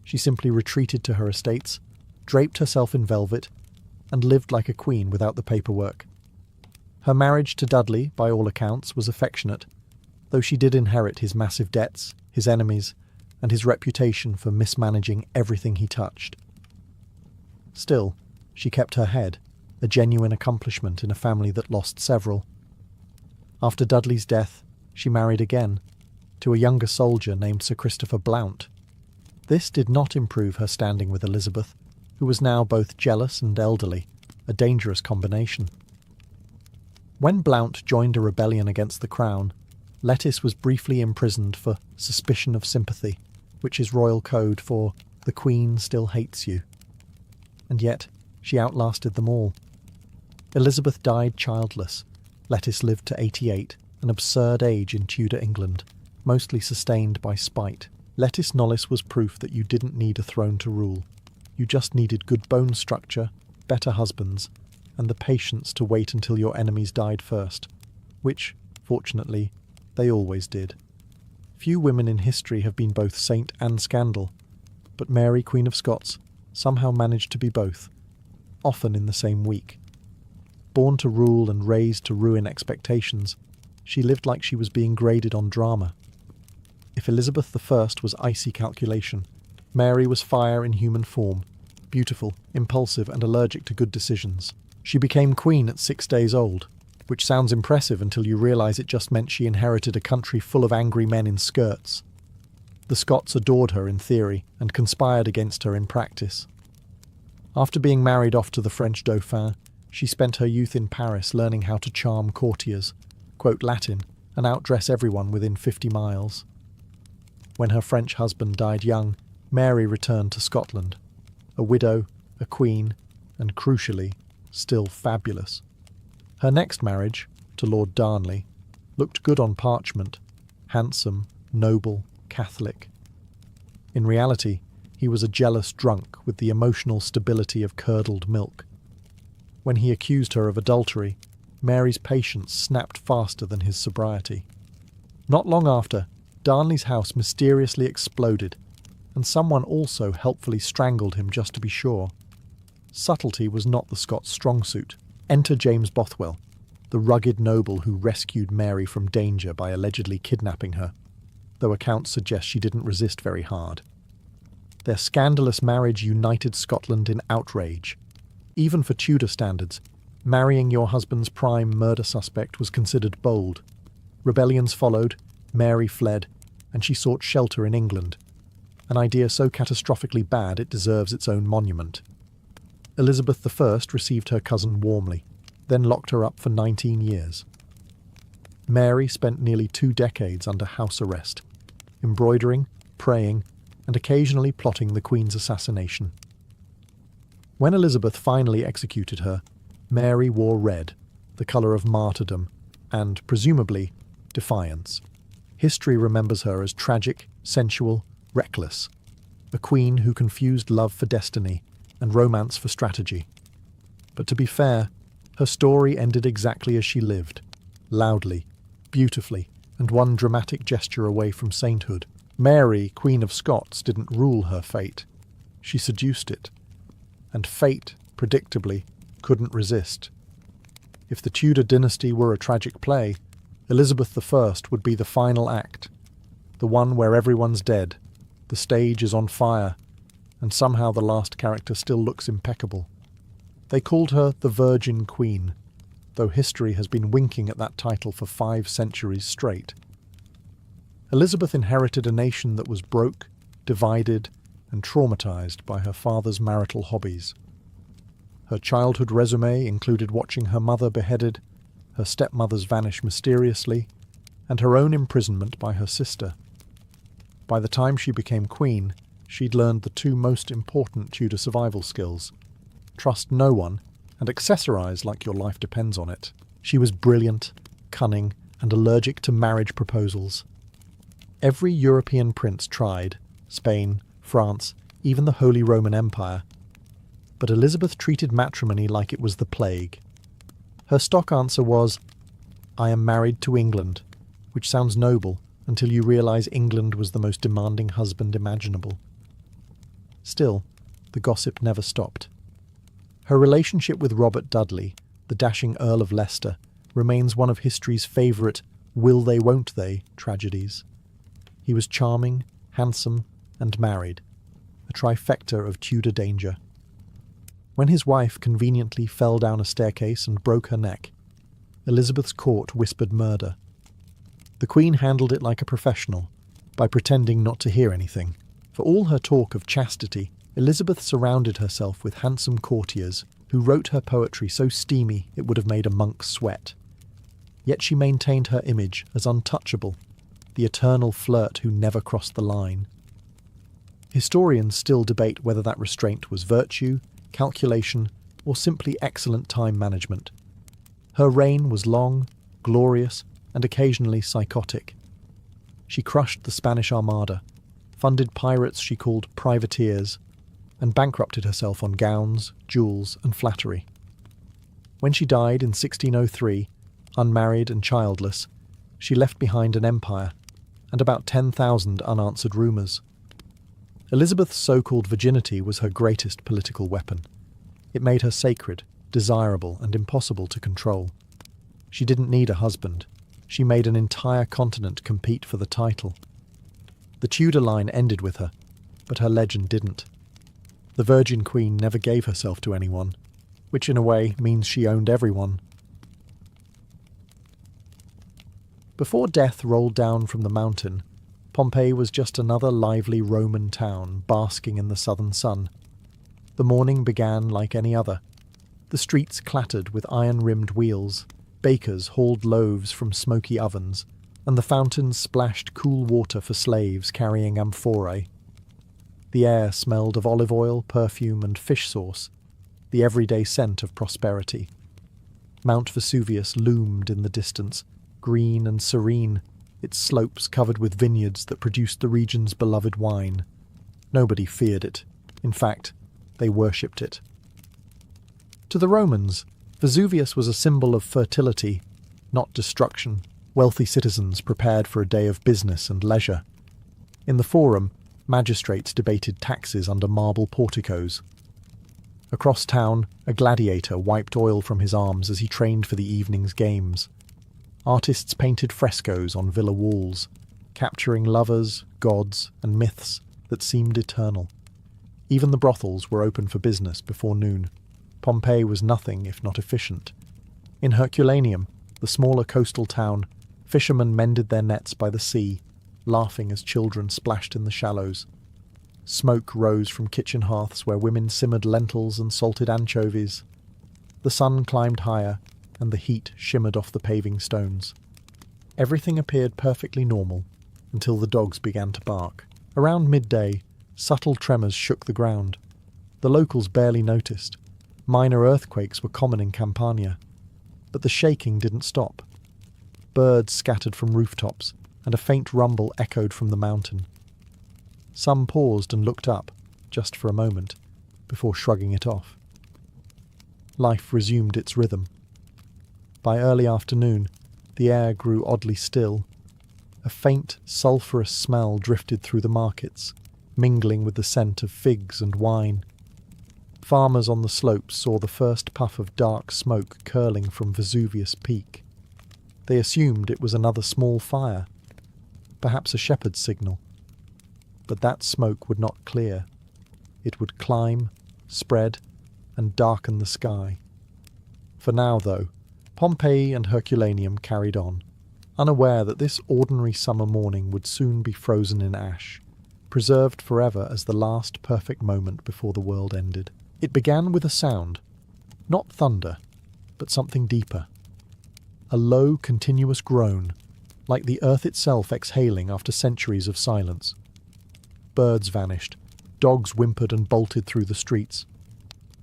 She simply retreated to her estates, draped herself in velvet, and lived like a queen without the paperwork. Her marriage to Dudley, by all accounts, was affectionate, though she did inherit his massive debts, his enemies, and his reputation for mismanaging everything he touched. Still, she kept her head, a genuine accomplishment in a family that lost several. After Dudley's death, she married again, to a younger soldier named Sir Christopher Blount. This did not improve her standing with Elizabeth, who was now both jealous and elderly, a dangerous combination. When Blount joined a rebellion against the crown, Lettice was briefly imprisoned for suspicion of sympathy, which is royal code for "the Queen still hates you." And yet, she outlasted them all. Elizabeth died childless. Lettice lived to 88, an absurd age in Tudor England, mostly sustained by spite. Lettice Knollys was proof that you didn't need a throne to rule. You just needed good bone structure, better husbands, and the patience to wait until your enemies died first, which, fortunately, they always did. Few women in history have been both saint and scandal, but Mary, Queen of Scots, somehow managed to be both, often in the same week. Born to rule and raised to ruin expectations, she lived like she was being graded on drama. If Elizabeth I was icy calculation, Mary was fire in human form, beautiful, impulsive, and allergic to good decisions. She became queen at 6 days old, which sounds impressive until you realise it just meant she inherited a country full of angry men in skirts. The Scots adored her in theory and conspired against her in practice. After being married off to the French Dauphin, she spent her youth in Paris learning how to charm courtiers, quote Latin, and outdress everyone within 50 miles. When her French husband died young, Mary returned to Scotland, a widow, a queen, and crucially, still fabulous. Her next marriage, to Lord Darnley, looked good on parchment, handsome, noble, Catholic. In reality, he was a jealous drunk with the emotional stability of curdled milk. When he accused her of adultery, Mary's patience snapped faster than his sobriety. Not long after, Darnley's house mysteriously exploded, and someone also helpfully strangled him just to be sure. Subtlety was not the Scots' strong suit. Enter James Bothwell, the rugged noble who rescued Mary from danger by allegedly kidnapping her, though accounts suggest she didn't resist very hard. Their scandalous marriage united Scotland in outrage. Even for Tudor standards, Marrying your husband's prime murder suspect was considered bold. Rebellions followed, Mary fled, and she sought shelter in England, an idea so catastrophically bad it deserves its own monument. Elizabeth I received her cousin warmly, then locked her up for 19 years. Mary spent nearly 2 decades under house arrest, embroidering, praying, and occasionally plotting the Queen's assassination. When Elizabeth finally executed her, Mary wore red, the colour of martyrdom, and, presumably, defiance. History remembers her as tragic, sensual, reckless, a queen who confused love for destiny and romance for strategy. But to be fair, her story ended exactly as she lived, loudly, beautifully, and one dramatic gesture away from sainthood. Mary, Queen of Scots, didn't rule her fate. She seduced it. And fate, predictably, couldn't resist. If the Tudor dynasty were a tragic play, Elizabeth I would be the final act, the one where everyone's dead, the stage is on fire, and somehow the last character still looks impeccable. They called her the Virgin Queen, though history has been winking at that title for 5 centuries straight. Elizabeth inherited a nation that was broke, divided, and traumatized by her father's marital hobbies. Her childhood resume included watching her mother beheaded, her stepmothers vanish mysteriously, and her own imprisonment by her sister. By the time she became queen, she'd learned the 2 most important Tudor survival skills: trust no one and accessorize like your life depends on it. She was brilliant, cunning, and allergic to marriage proposals. Every European prince tried, Spain, France, even the Holy Roman Empire. But Elizabeth treated matrimony like it was the plague. Her stock answer was, "I am married to England," which sounds noble until you realise England was the most demanding husband imaginable. Still, the gossip never stopped. Her relationship with Robert Dudley, the dashing Earl of Leicester, remains one of history's favourite will-they-won't-they tragedies. He was charming, handsome, and married, a trifecta of Tudor danger. When his wife conveniently fell down a staircase and broke her neck, Elizabeth's court whispered murder. The Queen handled it like a professional, by pretending not to hear anything. For all her talk of chastity, Elizabeth surrounded herself with handsome courtiers who wrote her poetry so steamy it would have made a monk sweat. Yet she maintained her image as untouchable, the eternal flirt who never crossed the line. Historians still debate whether that restraint was virtue, calculation, or simply excellent time management. Her reign was long, glorious, and occasionally psychotic. She crushed the Spanish Armada, funded pirates she called privateers, and bankrupted herself on gowns, jewels, and flattery. When she died in 1603, unmarried and childless, she left behind an empire, and about 10,000 unanswered rumours. Elizabeth's so-called virginity was her greatest political weapon. It made her sacred, desirable, and impossible to control. She didn't need a husband. She made an entire continent compete for the title. The Tudor line ended with her, but her legend didn't. The Virgin Queen never gave herself to anyone, which in a way means she owned everyone. Before death rolled down from the mountain, Pompeii was just another lively Roman town basking in the southern sun. The morning began like any other. The streets clattered with iron-rimmed wheels, bakers hauled loaves from smoky ovens, and the fountains splashed cool water for slaves carrying amphorae. The air smelled of olive oil, perfume, and fish sauce, the everyday scent of prosperity. Mount Vesuvius loomed in the distance, green and serene, its slopes covered with vineyards that produced the region's beloved wine. Nobody feared it. In fact, they worshipped it. To the Romans, Vesuvius was a symbol of fertility, not destruction. Wealthy citizens prepared for a day of business and leisure. In the Forum, magistrates debated taxes under marble porticos. Across town, a gladiator wiped oil from his arms as he trained for the evening's games. Artists painted frescoes on villa walls, capturing lovers, gods, and myths that seemed eternal. Even the brothels were open for business before noon. Pompeii was nothing if not efficient. In Herculaneum, the smaller coastal town, fishermen mended their nets by the sea, laughing as children splashed in the shallows. Smoke rose from kitchen hearths where women simmered lentils and salted anchovies. The sun climbed higher, and the heat shimmered off the paving stones. Everything appeared perfectly normal, until the dogs began to bark. Around midday, subtle tremors shook the ground. The locals barely noticed. Minor earthquakes were common in Campania. But the shaking didn't stop. Birds scattered from rooftops, and a faint rumble echoed from the mountain. Some paused and looked up, just for a moment, before shrugging it off. Life resumed its rhythm. By early afternoon, the air grew oddly still. A faint, sulphurous smell drifted through the markets, mingling with the scent of figs and wine. Farmers on the slopes saw the first puff of dark smoke curling from Vesuvius Peak. They assumed it was another small fire, perhaps a shepherd's signal. But that smoke would not clear. It would climb, spread, and darken the sky. For now, though, Pompeii and Herculaneum carried on, unaware that this ordinary summer morning would soon be frozen in ash, preserved forever as the last perfect moment before the world ended. It began with a sound, not thunder, but something deeper. A low, continuous groan, like the earth itself exhaling after centuries of silence. Birds vanished, dogs whimpered and bolted through the streets.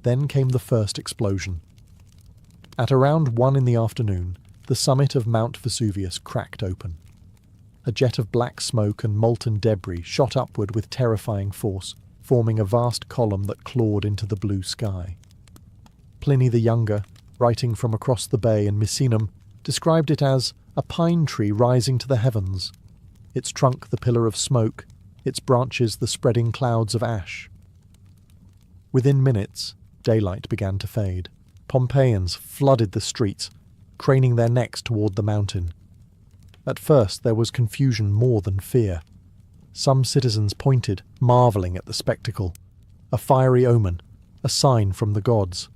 Then came the first explosion. At around 1 in the afternoon, the summit of Mount Vesuvius cracked open. A jet of black smoke and molten debris shot upward with terrifying force, forming a vast column that clawed into the blue sky. Pliny the Younger, writing from across the bay in Misenum, described it as a pine tree rising to the heavens, its trunk the pillar of smoke, its branches the spreading clouds of ash. Within minutes, daylight began to fade. Pompeians flooded the streets, craning their necks toward the mountain. At first there was confusion more than fear. Some citizens pointed, marvelling at the spectacle. A fiery omen, a sign from the gods.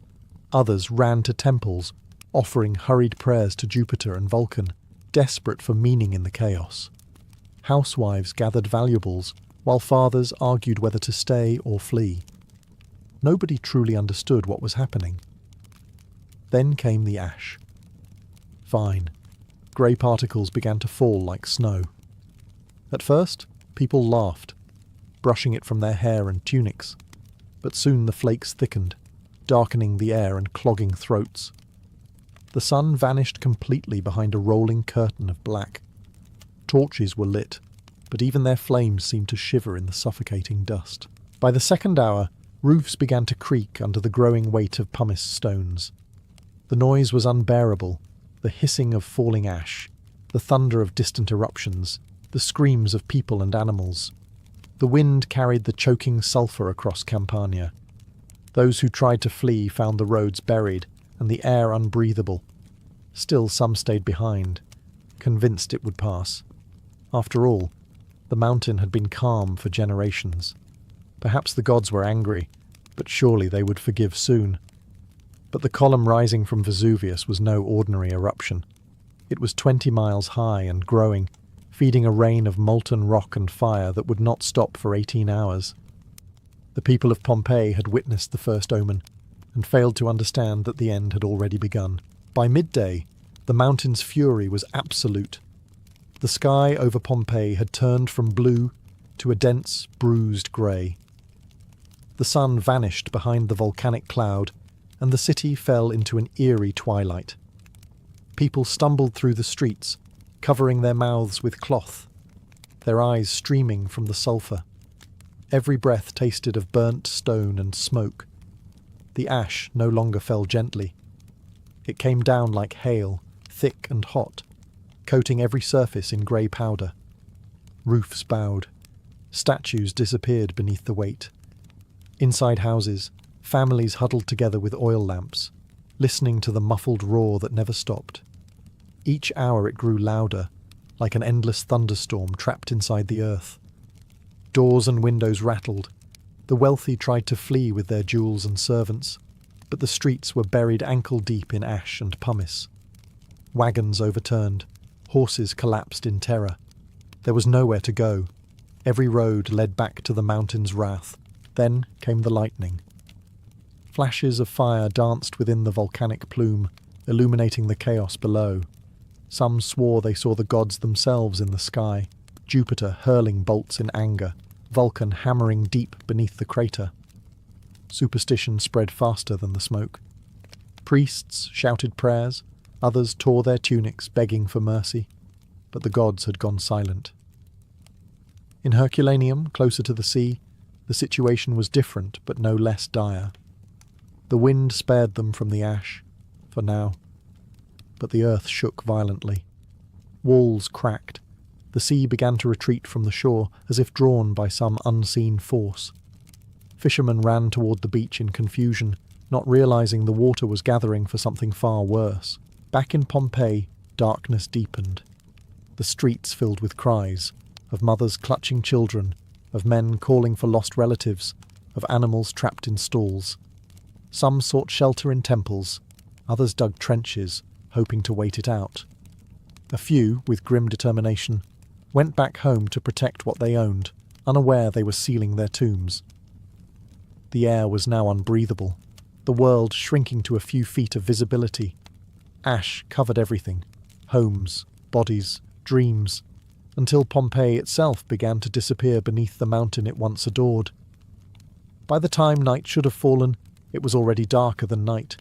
Others ran to temples, offering hurried prayers to Jupiter and Vulcan, desperate for meaning in the chaos. Housewives gathered valuables, while fathers argued whether to stay or flee. Nobody truly understood what was happening. Then came the ash. Fine. Grey particles began to fall like snow. At first, people laughed, brushing it from their hair and tunics, but soon the flakes thickened, darkening the air and clogging throats. The sun vanished completely behind a rolling curtain of black. Torches were lit, but even their flames seemed to shiver in the suffocating dust. By the second hour, roofs began to creak under the growing weight of pumice stones. The noise was unbearable, the hissing of falling ash, the thunder of distant eruptions, the screams of people and animals. The wind carried the choking sulphur across Campania. Those who tried to flee found the roads buried and the air unbreathable. Still some stayed behind, convinced it would pass. After all, the mountain had been calm for generations. Perhaps the gods were angry, but surely they would forgive soon. But the column rising from Vesuvius was no ordinary eruption. It was 20 miles high and growing, feeding a rain of molten rock and fire that would not stop for 18 hours. The people of Pompeii had witnessed the first omen, and failed to understand that the end had already begun. By midday, the mountain's fury was absolute. The sky over Pompeii had turned from blue to a dense, bruised grey. The sun vanished behind the volcanic cloud, and the city fell into an eerie twilight. People stumbled through the streets, covering their mouths with cloth, their eyes streaming from the sulphur. Every breath tasted of burnt stone and smoke. The ash no longer fell gently. It came down like hail, thick and hot, coating every surface in grey powder. Roofs bowed. Statues disappeared beneath the weight. Inside houses, families huddled together with oil lamps, listening to the muffled roar that never stopped. Each hour it grew louder, like an endless thunderstorm trapped inside the earth. Doors and windows rattled. The wealthy tried to flee with their jewels and servants, but the streets were buried ankle-deep in ash and pumice. Wagons overturned, horses collapsed in terror. There was nowhere to go. Every road led back to the mountain's wrath. Then came the lightning. Flashes of fire danced within the volcanic plume, illuminating the chaos below. Some swore they saw the gods themselves in the sky, Jupiter hurling bolts in anger, Vulcan hammering deep beneath the crater. Superstition spread faster than the smoke. Priests shouted prayers, others tore their tunics begging for mercy, but the gods had gone silent. In Herculaneum, closer to the sea, the situation was different but no less dire. The wind spared them from the ash, for now, but the earth shook violently. Walls cracked. The sea began to retreat from the shore as if drawn by some unseen force. Fishermen ran toward the beach in confusion, not realizing the water was gathering for something far worse. Back in Pompeii, darkness deepened. The streets filled with cries, of mothers clutching children, of men calling for lost relatives, of animals trapped in stalls. Some sought shelter in temples, others dug trenches, hoping to wait it out. A few, with grim determination, went back home to protect what they owned, unaware they were sealing their tombs. The air was now unbreathable, the world shrinking to a few feet of visibility. Ash covered everything, homes, bodies, dreams, until Pompeii itself began to disappear beneath the mountain it once adored. By the time night should have fallen, it was already darker than night.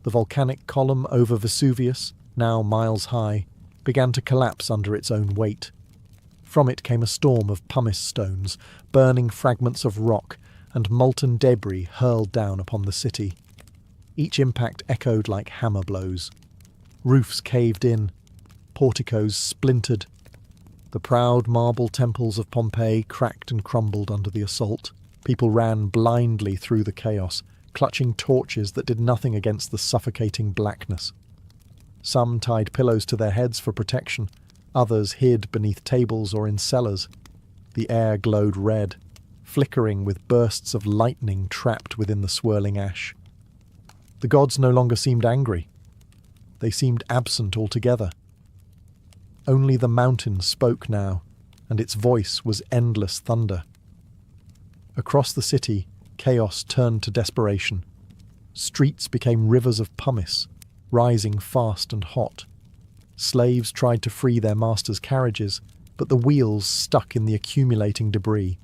The volcanic column over Vesuvius, now miles high, began to collapse under its own weight. From it came a storm of pumice stones, burning fragments of rock, and molten debris hurled down upon the city. Each impact echoed like hammer blows. Roofs caved in, porticos splintered. The proud marble temples of Pompeii cracked and crumbled under the assault. People ran blindly through the chaos, clutching torches that did nothing against the suffocating blackness. Some tied pillows to their heads for protection, others hid beneath tables or in cellars. The air glowed red, flickering with bursts of lightning trapped within the swirling ash. The gods no longer seemed angry. They seemed absent altogether. Only the mountain spoke now, and its voice was endless thunder. Across the city, chaos turned to desperation. Streets became rivers of pumice, rising fast and hot. Slaves tried to free their masters' carriages, but the wheels stuck in the accumulating debris.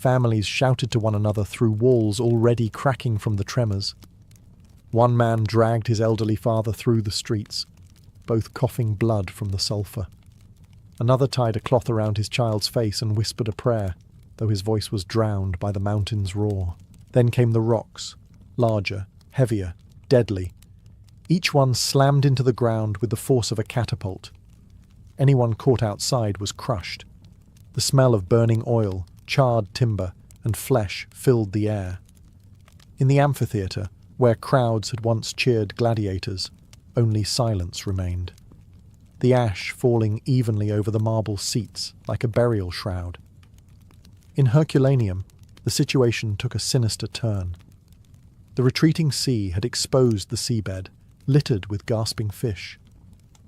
Families shouted to one another through walls already cracking from the tremors. One man dragged his elderly father through the streets, both coughing blood from the sulphur. Another tied a cloth around his child's face and whispered a prayer, though his voice was drowned by the mountain's roar. Then came the rocks, larger, heavier, deadly. Each one slammed into the ground with the force of a catapult. Anyone caught outside was crushed. The smell of burning oil, charred timber, and flesh filled the air. In the amphitheatre, where crowds had once cheered gladiators, only silence remained. The ash falling evenly over the marble seats like a burial shroud. In Herculaneum, the situation took a sinister turn. The retreating sea had exposed the seabed, littered with gasping fish.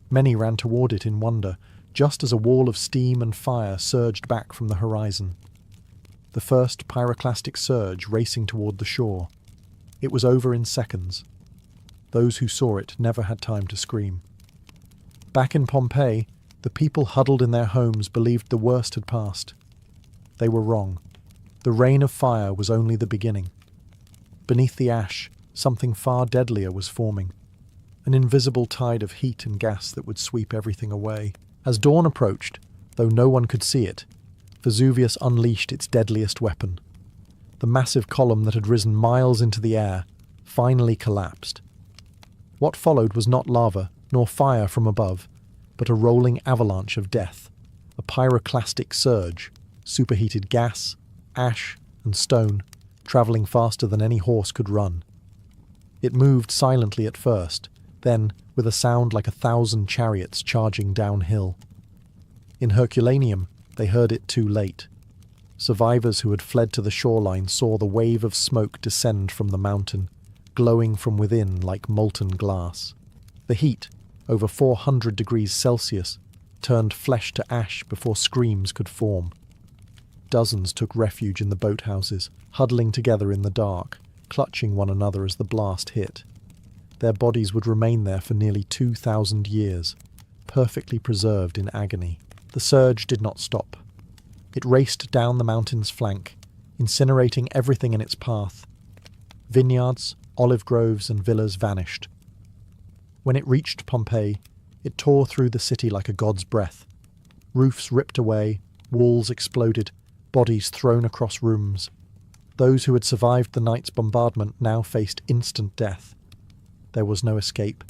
Many ran toward it in wonder, just as a wall of steam and fire surged back from the horizon. The first pyroclastic surge racing toward the shore. It was over in seconds. Those who saw it never had time to scream. Back in Pompeii, the people huddled in their homes believed the worst had passed. They were wrong. The rain of fire was only the beginning. Beneath the ash, something far deadlier was forming. An invisible tide of heat and gas that would sweep everything away. As dawn approached, though no one could see it, Vesuvius unleashed its deadliest weapon. The massive column that had risen miles into the air finally collapsed. What followed was not lava, nor fire from above, but a rolling avalanche of death, a pyroclastic surge, superheated gas, ash, and stone, travelling faster than any horse could run. It moved silently at first, then with a sound like 1,000 chariots charging downhill. In Herculaneum, they heard it too late. Survivors who had fled to the shoreline saw the wave of smoke descend from the mountain, glowing from within like molten glass. The heat, over 400 degrees Celsius, turned flesh to ash before screams could form. Dozens took refuge in the boathouses, huddling together in the dark, clutching one another as the blast hit. Their bodies would remain there for nearly 2,000 years, perfectly preserved in agony. The surge did not stop. It raced down the mountain's flank, incinerating everything in its path. Vineyards, olive groves, and villas vanished. When it reached Pompeii, it tore through the city like a god's breath. Roofs ripped away, walls exploded, bodies thrown across rooms. Those who had survived the night's bombardment now faced instant death. There was no escape,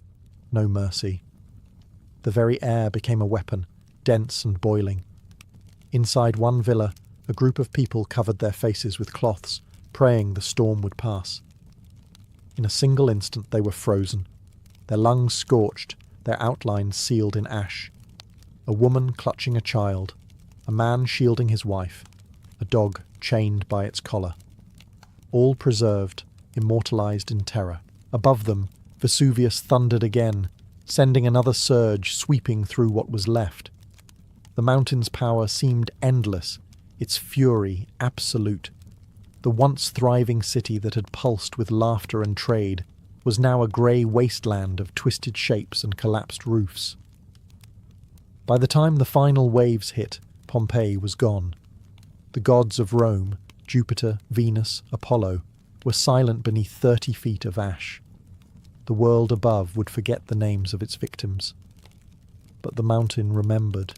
no mercy. The very air became a weapon, dense and boiling. Inside one villa, a group of people covered their faces with cloths, praying the storm would pass. In a single instant they were frozen, their lungs scorched, their outlines sealed in ash. A woman clutching a child, a man shielding his wife, a dog chained by its collar. All preserved, immortalized in terror. Above them, Vesuvius thundered again, sending another surge sweeping through what was left. The mountain's power seemed endless, its fury absolute. The once thriving city that had pulsed with laughter and trade was now a grey wasteland of twisted shapes and collapsed roofs. By the time the final waves hit, Pompeii was gone. The gods of Rome, Jupiter, Venus, Apollo, were silent beneath 30 feet of ash. The world above would forget the names of its victims. But the mountain remembered,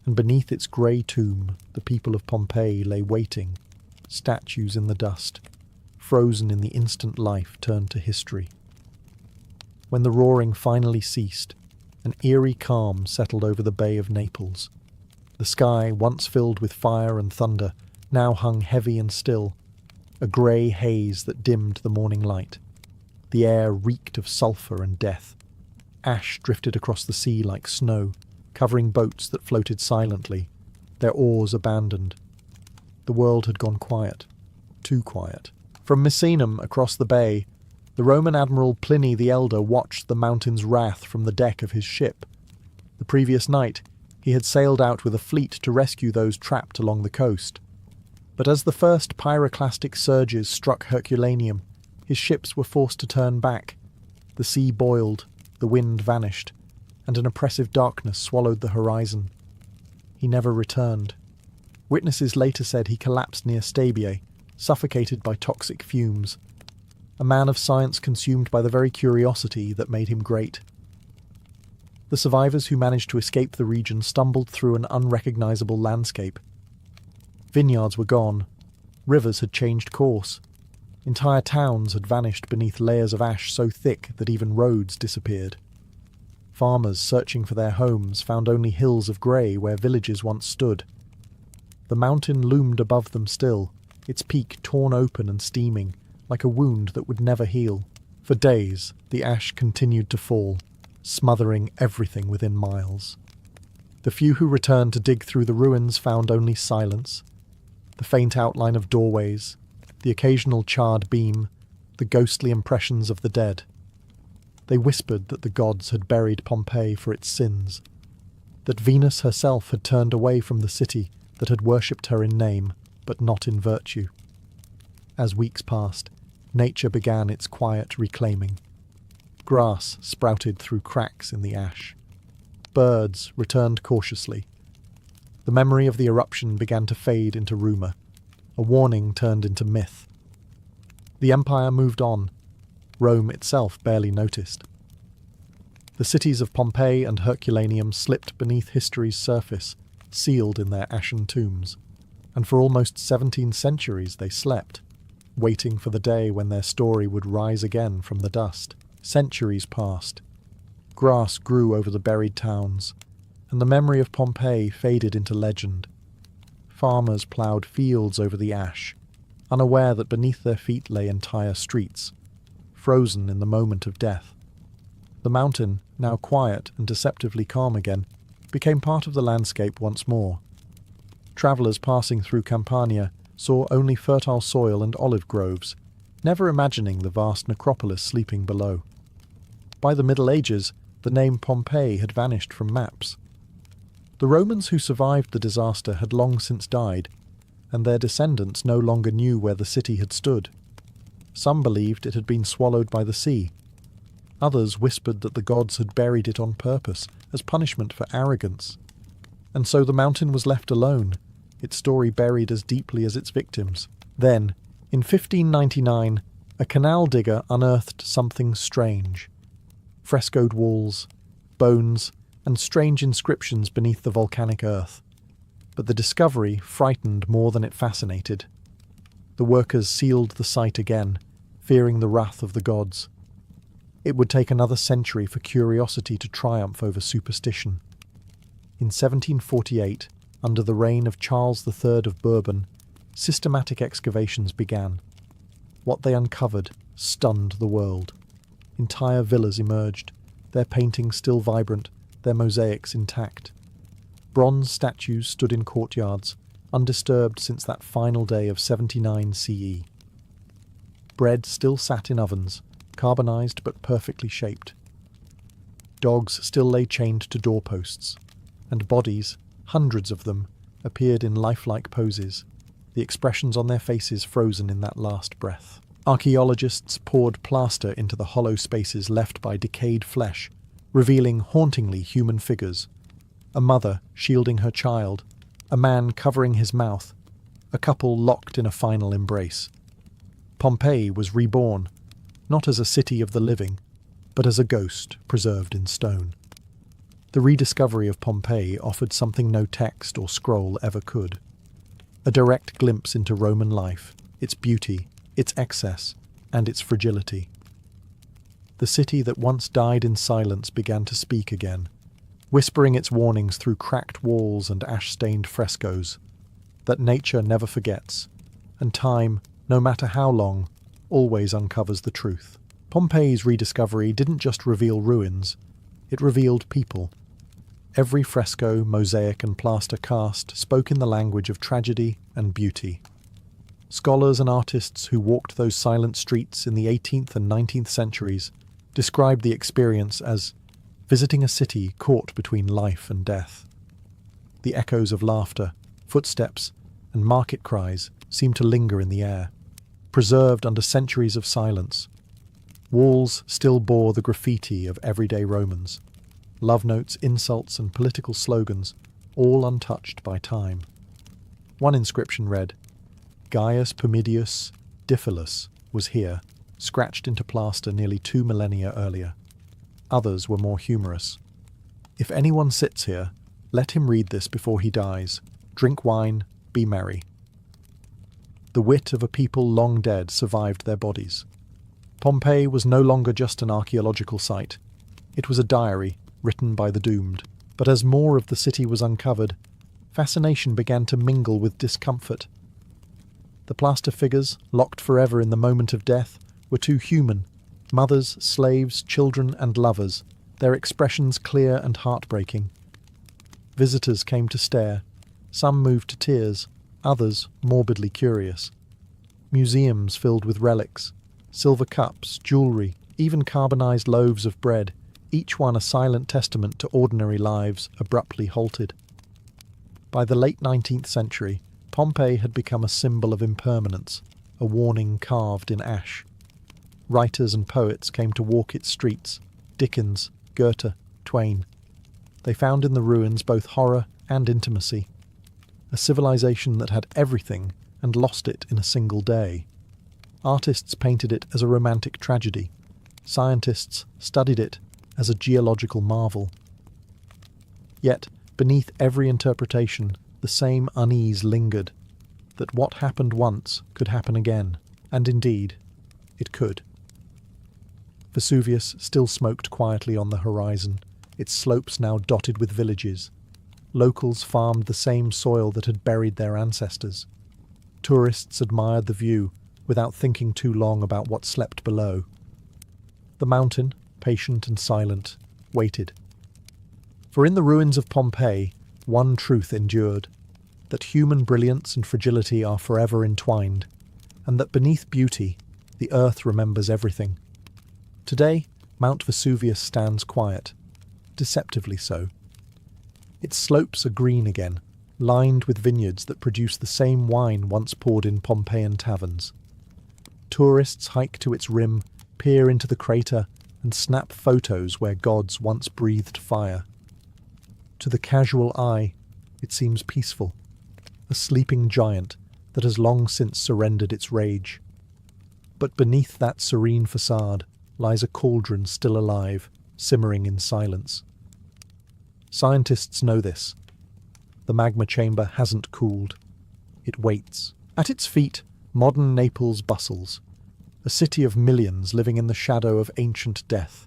and beneath its grey tomb the people of Pompeii lay waiting, statues in the dust, frozen in the instant life turned to history. When the roaring finally ceased, an eerie calm settled over the Bay of Naples. The sky, once filled with fire and thunder, now hung heavy and still, a grey haze that dimmed the morning light. The air reeked of sulphur and death. Ash drifted across the sea like snow, covering boats that floated silently, their oars abandoned. The world had gone quiet, too quiet. From Misenum across the bay, the Roman admiral Pliny the Elder watched the mountain's wrath from the deck of his ship. The previous night, he had sailed out with a fleet to rescue those trapped along the coast. But as the first pyroclastic surges struck Herculaneum, his ships were forced to turn back. The sea boiled, the wind vanished, and an oppressive darkness swallowed the horizon. He never returned. Witnesses later said he collapsed near Stabiae, suffocated by toxic fumes. A man of science consumed by the very curiosity that made him great. The survivors who managed to escape the region stumbled through an unrecognizable landscape. Vineyards were gone. Rivers had changed course. Entire towns had vanished beneath layers of ash so thick that even roads disappeared. Farmers searching for their homes found only hills of grey where villages once stood. The mountain loomed above them still, its peak torn open and steaming, like a wound that would never heal. For days, the ash continued to fall, smothering everything within miles. The few who returned to dig through the ruins found only silence, the faint outline of doorways, the occasional charred beam, the ghostly impressions of the dead. They whispered that the gods had buried Pompeii for its sins, that Venus herself had turned away from the city that had worshipped her in name, but not in virtue. As weeks passed, nature began its quiet reclaiming. Grass sprouted through cracks in the ash. Birds returned cautiously. The memory of the eruption began to fade into rumour. A warning turned into myth. The empire moved on. Rome itself barely noticed. The cities of Pompeii and Herculaneum slipped beneath history's surface, sealed in their ashen tombs, and for almost 17 centuries they slept, waiting for the day when their story would rise again from the dust. Centuries passed. Grass grew over the buried towns, and the memory of Pompeii faded into legend. Farmers ploughed fields over the ash, unaware that beneath their feet lay entire streets, frozen in the moment of death. The mountain, now quiet and deceptively calm again, became part of the landscape once more. Travellers passing through Campania saw only fertile soil and olive groves, never imagining the vast necropolis sleeping below. By the Middle Ages, the name Pompeii had vanished from maps. The Romans who survived the disaster had long since died, and their descendants no longer knew where the city had stood. Some believed it had been swallowed by the sea. Others whispered that the gods had buried it on purpose as punishment for arrogance. And so the mountain was left alone, its story buried as deeply as its victims. Then, in 1599, a canal digger unearthed something strange. Frescoed walls, bones, and strange inscriptions beneath the volcanic earth. But the discovery frightened more than it fascinated. The workers sealed the site again, fearing the wrath of the gods. It would take another century for curiosity to triumph over superstition. In 1748, under the reign of Charles III of Bourbon, systematic excavations began. What they uncovered stunned the world. Entire villas emerged, their paintings still vibrant, their mosaics intact. Bronze statues stood in courtyards, undisturbed since that final day of 79 CE. Bread still sat in ovens, carbonized but perfectly shaped. Dogs still lay chained to doorposts, and bodies, hundreds of them, appeared in lifelike poses, the expressions on their faces frozen in that last breath. Archaeologists poured plaster into the hollow spaces left by decayed flesh, revealing hauntingly human figures. A mother shielding her child, a man covering his mouth, a couple locked in a final embrace. Pompeii was reborn, not as a city of the living, but as a ghost preserved in stone. The rediscovery of Pompeii offered something no text or scroll ever could. A direct glimpse into Roman life, its beauty, its excess, and its fragility. The city that once died in silence began to speak again, whispering its warnings through cracked walls and ash-stained frescoes, that nature never forgets, and time, no matter how long, always uncovers the truth. Pompeii's rediscovery didn't just reveal ruins, it revealed people. Every fresco, mosaic, and plaster cast spoke in the language of tragedy and beauty. Scholars and artists who walked those silent streets in the 18th and 19th centuries described the experience as visiting a city caught between life and death. The echoes of laughter, footsteps, and market cries seemed to linger in the air, preserved under centuries of silence. Walls still bore the graffiti of everyday Romans, love notes, insults, and political slogans, all untouched by time. One inscription read, "Gaius Pomidius Diphilus was here, scratched into plaster nearly 2 millennia earlier." Others were more humorous. "If anyone sits here, let him read this before he dies. Drink wine, be merry." The wit of a people long dead survived their bodies. Pompeii was no longer just an archaeological site. It was a diary written by the doomed. But as more of the city was uncovered, fascination began to mingle with discomfort. The plaster figures, locked forever in the moment of death, were too human. Mothers, slaves, children, and lovers, their expressions clear and heartbreaking. Visitors came to stare, some moved to tears, others morbidly curious. Museums filled with relics, silver cups, jewellery, even carbonized loaves of bread, each one a silent testament to ordinary lives abruptly halted. By the late 19th century, Pompeii had become a symbol of impermanence, a warning carved in ash. Writers and poets came to walk its streets, Dickens, Goethe, Twain. They found in the ruins both horror and intimacy, a civilization that had everything and lost it in a single day. Artists painted it as a romantic tragedy. Scientists studied it as a geological marvel. Yet, beneath every interpretation, the same unease lingered, that what happened once could happen again, and indeed, it could. Vesuvius still smoked quietly on the horizon, its slopes now dotted with villages. Locals farmed the same soil that had buried their ancestors. Tourists admired the view, without thinking too long about what slept below. The mountain, patient and silent, waited. For in the ruins of Pompeii, one truth endured, that human brilliance and fragility are forever entwined, and that beneath beauty, The earth remembers everything. Today, Mount Vesuvius stands quiet, deceptively so. Its slopes are green again, lined with vineyards that produce the same wine once poured in Pompeian taverns. Tourists hike to its rim, peer into the crater, and snap photos where gods once breathed fire. To the casual eye, it seems peaceful, a sleeping giant that has long since surrendered its rage. But beneath that serene facade lies a cauldron still alive, simmering in silence. Scientists know this. The magma chamber hasn't cooled. It waits. At its feet, modern Naples bustles, a city of millions living in the shadow of ancient death.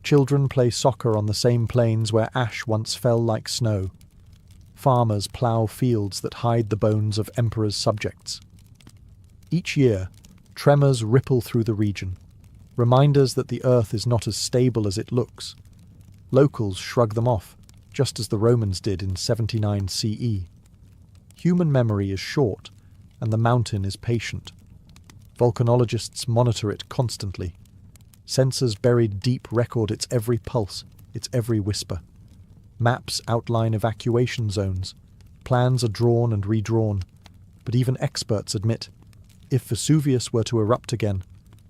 Children play soccer on the same plains where ash once fell like snow. Farmers plough fields that hide the bones of emperors' subjects. Each year, tremors ripple through the region, reminders that the earth is not as stable as it looks. Locals shrug them off, just as the Romans did in 79 CE. Human memory is short, and the mountain is patient. Volcanologists monitor it constantly. Sensors buried deep record its every pulse, its every whisper. Maps outline evacuation zones. Plans are drawn and redrawn. But even experts admit, if Vesuvius were to erupt again,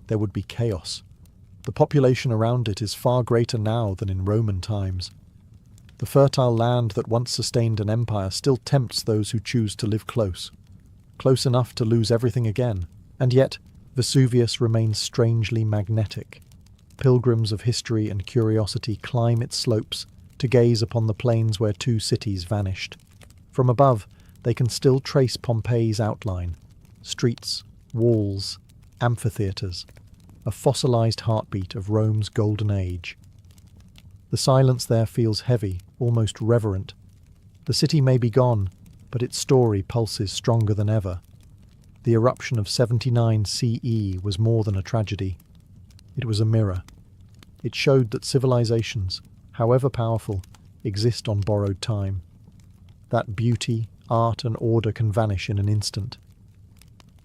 there would be chaos. The population around it is far greater now than in Roman times. The fertile land that once sustained an empire still tempts those who choose to live close enough to lose everything again. And yet, Vesuvius remains strangely magnetic. Pilgrims of history and curiosity climb its slopes to gaze upon the plains where two cities vanished. From above, they can still trace Pompeii's outline: streets, walls, amphitheatres, a fossilized heartbeat of Rome's golden age. The silence there feels heavy, almost reverent. The city may be gone, but its story pulses stronger than ever. The eruption of 79 CE was more than a tragedy. It was a mirror. It showed that civilizations, however powerful, exist on borrowed time. That beauty, art, and order can vanish in an instant.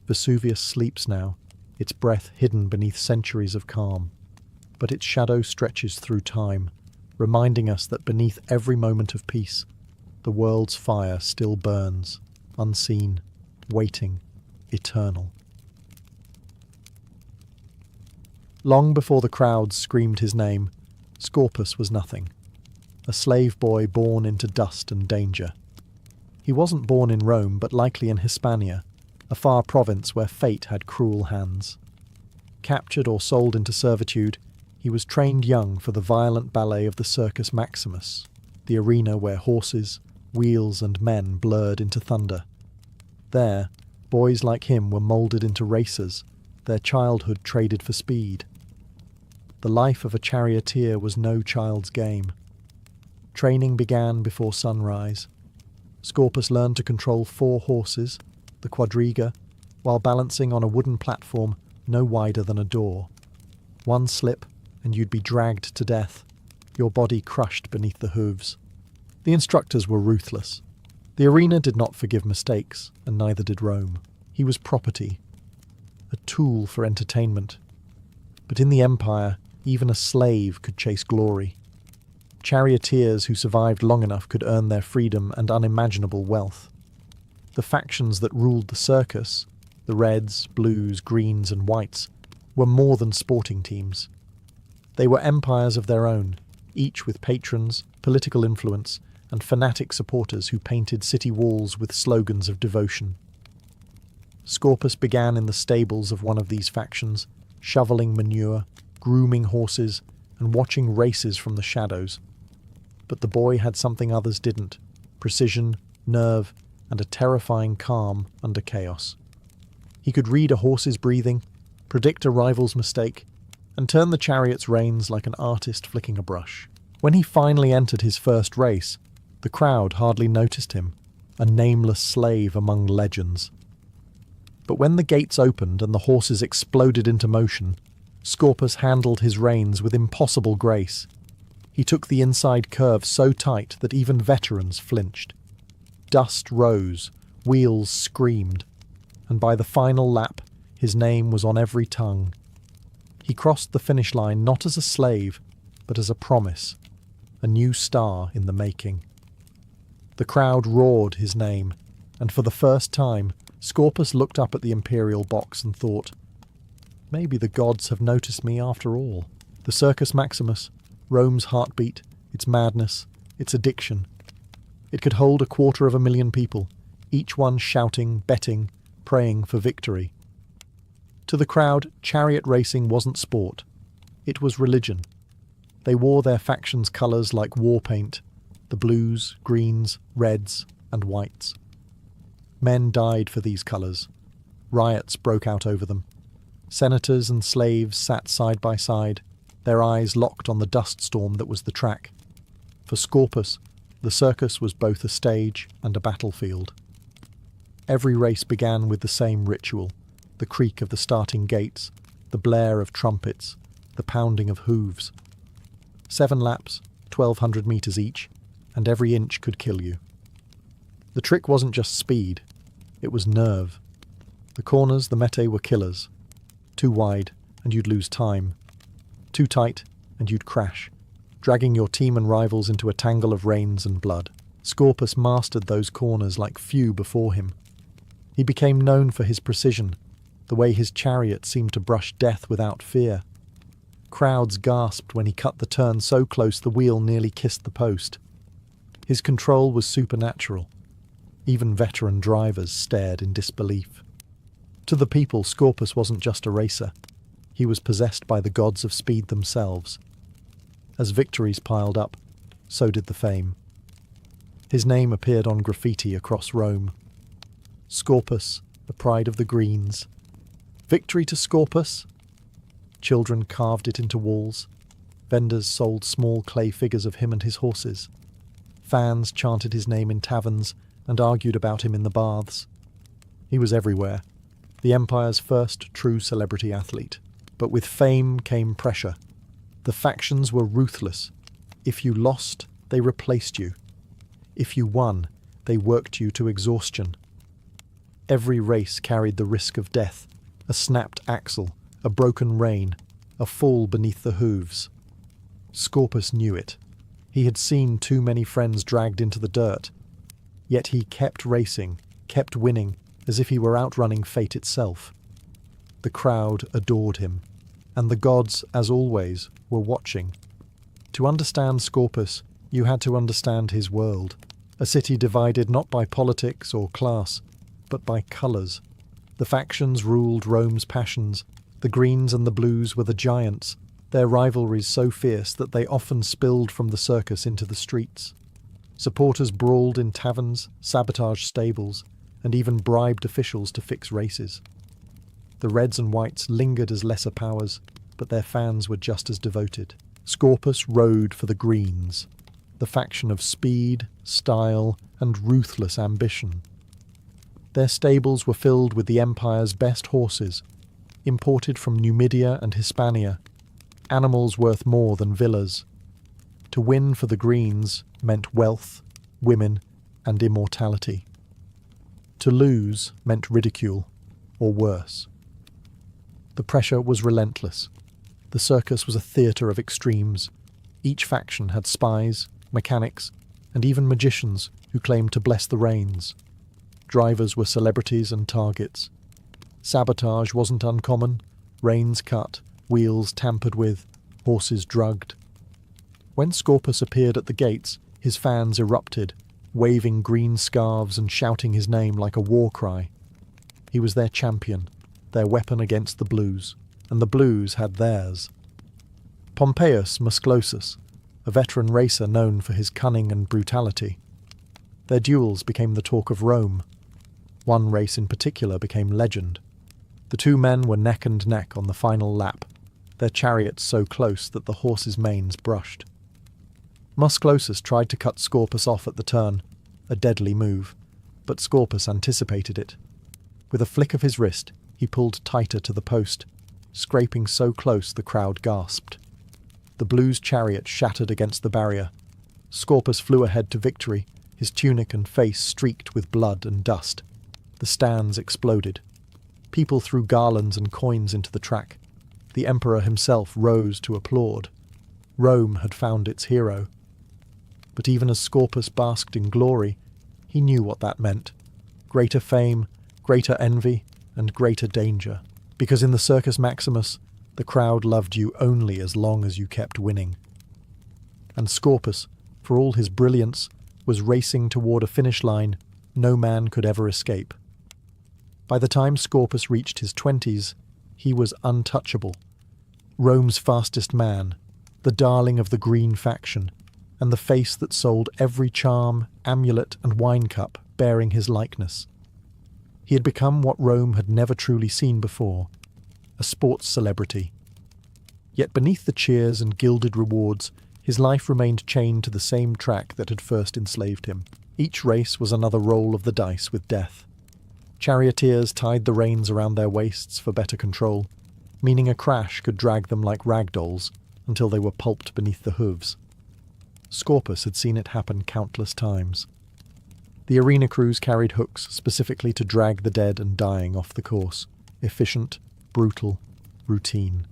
Vesuvius sleeps now, its breath hidden beneath centuries of calm. But its shadow stretches through time, reminding us that beneath every moment of peace, the world's fire still burns, unseen, waiting, eternal. Long before the crowds screamed his name, Scorpus was nothing. A slave boy born into dust and danger. He wasn't born in Rome, but likely in Hispania, a far province where fate had cruel hands. Captured or sold into servitude, he was trained young for the violent ballet of the Circus Maximus, the arena where horses, wheels, and men blurred into thunder. There, boys like him were moulded into racers, their childhood traded for speed. The life of a charioteer was no child's game. Training began before sunrise. Scorpus learned to control 4 horses, the quadriga, while balancing on a wooden platform no wider than a door. One slip, and you'd be dragged to death, your body crushed beneath the hooves. The instructors were ruthless. The arena did not forgive mistakes, and neither did Rome. He was property, a tool for entertainment. But in the empire, even a slave could chase glory. Charioteers who survived long enough could earn their freedom and unimaginable wealth. The factions that ruled the circus, the reds, blues, greens, and whites, were more than sporting teams. They were empires of their own, each with patrons, political influence, and fanatic supporters who painted city walls with slogans of devotion. Scorpus began in the stables of one of these factions, shoveling manure, grooming horses, and watching races from the shadows. But the boy had something others didn't: precision, nerve, and a terrifying calm under chaos. He could read a horse's breathing, predict a rival's mistake, and turn the chariot's reins like an artist flicking a brush. When he finally entered his first race, the crowd hardly noticed him, a nameless slave among legends. But when the gates opened and the horses exploded into motion, Scorpus handled his reins with impossible grace. He took the inside curve so tight that even veterans flinched. Dust rose, wheels screamed, and by the final lap, His name was on every tongue. He crossed the finish line not as a slave, but as a promise, a new star in the making. The crowd roared his name, and for the first time, Scorpus looked up at the imperial box and thought, maybe the gods have noticed me after all. The Circus Maximus, Rome's heartbeat, its madness, its addiction. It could hold 250,000 people, each one shouting, betting, praying for victory. To the crowd, chariot racing wasn't sport. It was religion. They wore their faction's colours like war paint, the blues, greens, reds, and whites. Men died for these colours. Riots broke out over them. Senators and slaves sat side by side, their eyes locked on the dust storm that was the track. For Scorpus, the circus was both a stage and a battlefield. Every race began with the same ritual, the creak of the starting gates, the blare of trumpets, the pounding of hooves. 7 laps, 1,200 metres each, and every inch could kill you. The trick wasn't just speed, it was nerve. The corners, the mete, were killers. Too wide, and you'd lose time. Too tight, and you'd crash, dragging your team and rivals into a tangle of reins and blood. Scorpus mastered those corners like few before him. He became known for his precision, the way his chariot seemed to brush death without fear. Crowds gasped when he cut the turn so close the wheel nearly kissed the post. His control was supernatural. Even veteran drivers stared in disbelief. To the people, Scorpus wasn't just a racer. He was possessed by the gods of speed themselves. As victories piled up, so did the fame. His name appeared on graffiti across Rome. Scorpus, the pride of the greens. Victory to Scorpus? Children carved it into walls. Vendors sold small clay figures of him and his horses. Fans chanted his name in taverns and argued about him in the baths. He was everywhere, the Empire's first true celebrity athlete. But with fame came pressure. The factions were ruthless. If you lost, they replaced you. If you won, they worked you to exhaustion. Every race carried the risk of death, a snapped axle, a broken rein, a fall beneath the hooves. Scorpus knew it. He had seen too many friends dragged into the dirt. Yet he kept racing, kept winning, as if he were outrunning fate itself. The crowd adored him, and the gods, as always, were watching. To understand Scorpus, you had to understand his world, a city divided not by politics or class, but by colours. The factions ruled Rome's passions. The greens and the blues were the giants, their rivalries so fierce that they often spilled from the circus into the streets. Supporters brawled in taverns, sabotaged stables, and even bribed officials to fix races. The reds and whites lingered as lesser powers, but their fans were just as devoted. Scorpus rode for the greens, the faction of speed, style, and ruthless ambition. Their stables were filled with the Empire's best horses, imported from Numidia and Hispania, animals worth more than villas. To win for the greens meant wealth, women, and immortality. To lose meant ridicule, or worse. The pressure was relentless. The circus was a theatre of extremes. Each faction had spies, mechanics, and even magicians who claimed to bless the reins. Drivers were celebrities and targets. Sabotage wasn't uncommon. Reins cut, wheels tampered with, horses drugged. When Scorpus appeared at the gates, his fans erupted, waving green scarves and shouting his name like a war cry. He was their champion, their weapon against the blues, and the blues had theirs. Pompeius Musclosus, a veteran racer known for his cunning and brutality. Their duels became the talk of Rome. One race in particular became legend. The two men were neck and neck on the final lap, their chariots so close that the horses' manes brushed. Musclosus tried to cut Scorpus off at the turn, a deadly move, but Scorpus anticipated it. With a flick of his wrist, he pulled tighter to the post, scraping so close the crowd gasped. The blues' chariot shattered against the barrier. Scorpus flew ahead to victory, his tunic and face streaked with blood and dust. The stands exploded. People threw garlands and coins into the track. The emperor himself rose to applaud. Rome had found its hero. But even as Scorpus basked in glory, he knew what that meant. Greater fame, greater envy, and greater danger. Because in the Circus Maximus, the crowd loved you only as long as you kept winning. And Scorpus, for all his brilliance, was racing toward a finish line no man could ever escape. By the time Scorpus reached his 20s, he was untouchable. Rome's fastest man, the darling of the green faction, and the face that sold every charm, amulet, and wine cup bearing his likeness. He had become what Rome had never truly seen before, a sports celebrity. Yet beneath the cheers and gilded rewards, his life remained chained to the same track that had first enslaved him. Each race was another roll of the dice with death. Charioteers tied the reins around their waists for better control, meaning a crash could drag them like rag dolls until they were pulped beneath the hooves. Scorpus had seen it happen countless times. The arena crews carried hooks specifically to drag the dead and dying off the course. Efficient, brutal, routine.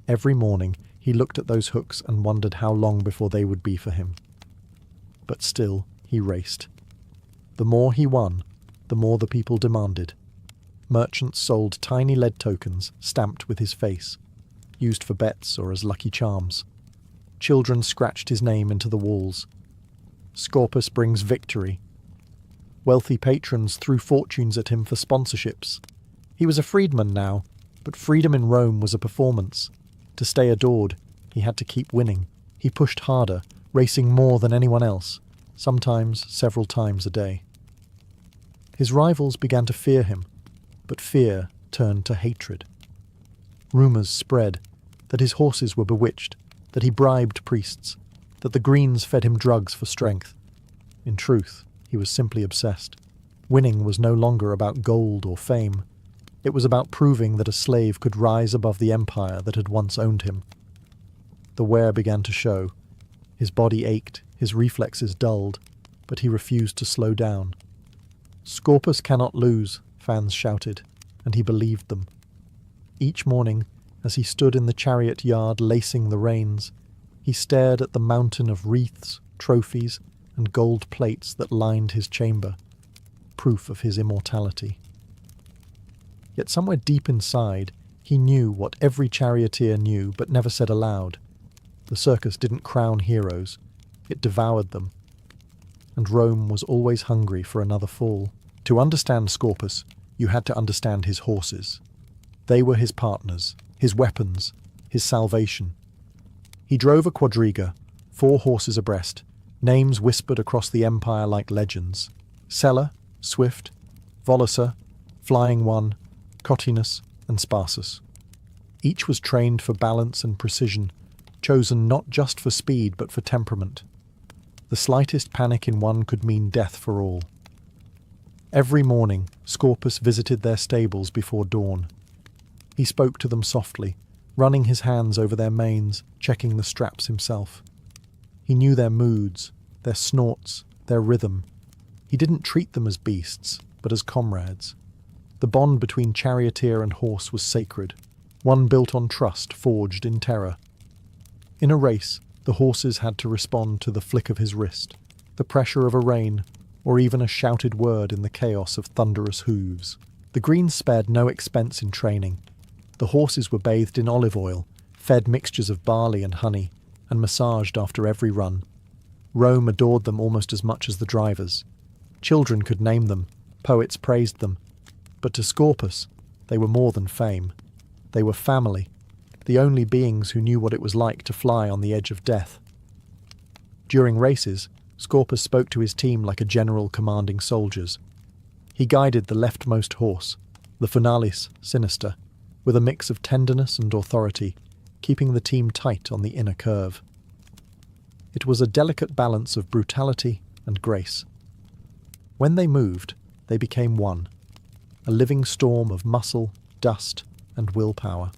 Every morning he looked at those hooks and wondered how long before they would be for him. But still, he raced. The more he won, the more the people demanded. Merchants sold tiny lead tokens stamped with his face, used for bets or as lucky charms. Children scratched his name into the walls. Scorpus brings victory. Wealthy patrons threw fortunes at him for sponsorships. He was a freedman now, but freedom in Rome was a performance. To stay adored, he had to keep winning. He pushed harder, racing more than anyone else, sometimes several times a day. His rivals began to fear him, but fear turned to hatred. Rumours spread that his horses were bewitched, that he bribed priests, that the Greens fed him drugs for strength. In truth, he was simply obsessed. Winning was no longer about gold or fame. It was about proving that a slave could rise above the empire that had once owned him. The wear began to show. His body ached, his reflexes dulled, but he refused to slow down. "Scorpus cannot lose," fans shouted, and he believed them. Each morning, as he stood in the chariot yard lacing the reins, he stared at the mountain of wreaths, trophies, and gold plates that lined his chamber, proof of his immortality. Yet somewhere deep inside, he knew what every charioteer knew but never said aloud. The circus didn't crown heroes, it devoured them. And Rome was always hungry for another fall. To understand Scorpus, you had to understand his horses. They were his partners, his weapons, his salvation. He drove a quadriga, 4 horses abreast, names whispered across the empire like legends. Sella, Swift, Volusa, Flying One, Cottinus, and Sparsus. Each was trained for balance and precision, chosen not just for speed but for temperament. The slightest panic in one could mean death for all. Every morning, Scorpus visited their stables before dawn. He spoke to them softly, running his hands over their manes, checking the straps himself. He knew their moods, their snorts, their rhythm. He didn't treat them as beasts, but as comrades. The bond between charioteer and horse was sacred, one built on trust forged in terror. In a race, the horses had to respond to the flick of his wrist, the pressure of a rein, or even a shouted word in the chaos of thunderous hooves. The Greens spared no expense in training. The horses were bathed in olive oil, fed mixtures of barley and honey, and massaged after every run. Rome adored them almost as much as the drivers. Children could name them, poets praised them. But to Scorpus, they were more than fame. They were family, the only beings who knew what it was like to fly on the edge of death. During races, Scorpus spoke to his team like a general commanding soldiers. He guided the leftmost horse, the Funalis Sinister, with a mix of tenderness and authority, keeping the team tight on the inner curve. It was a delicate balance of brutality and grace. When they moved, they became one, a living storm of muscle, dust, and willpower.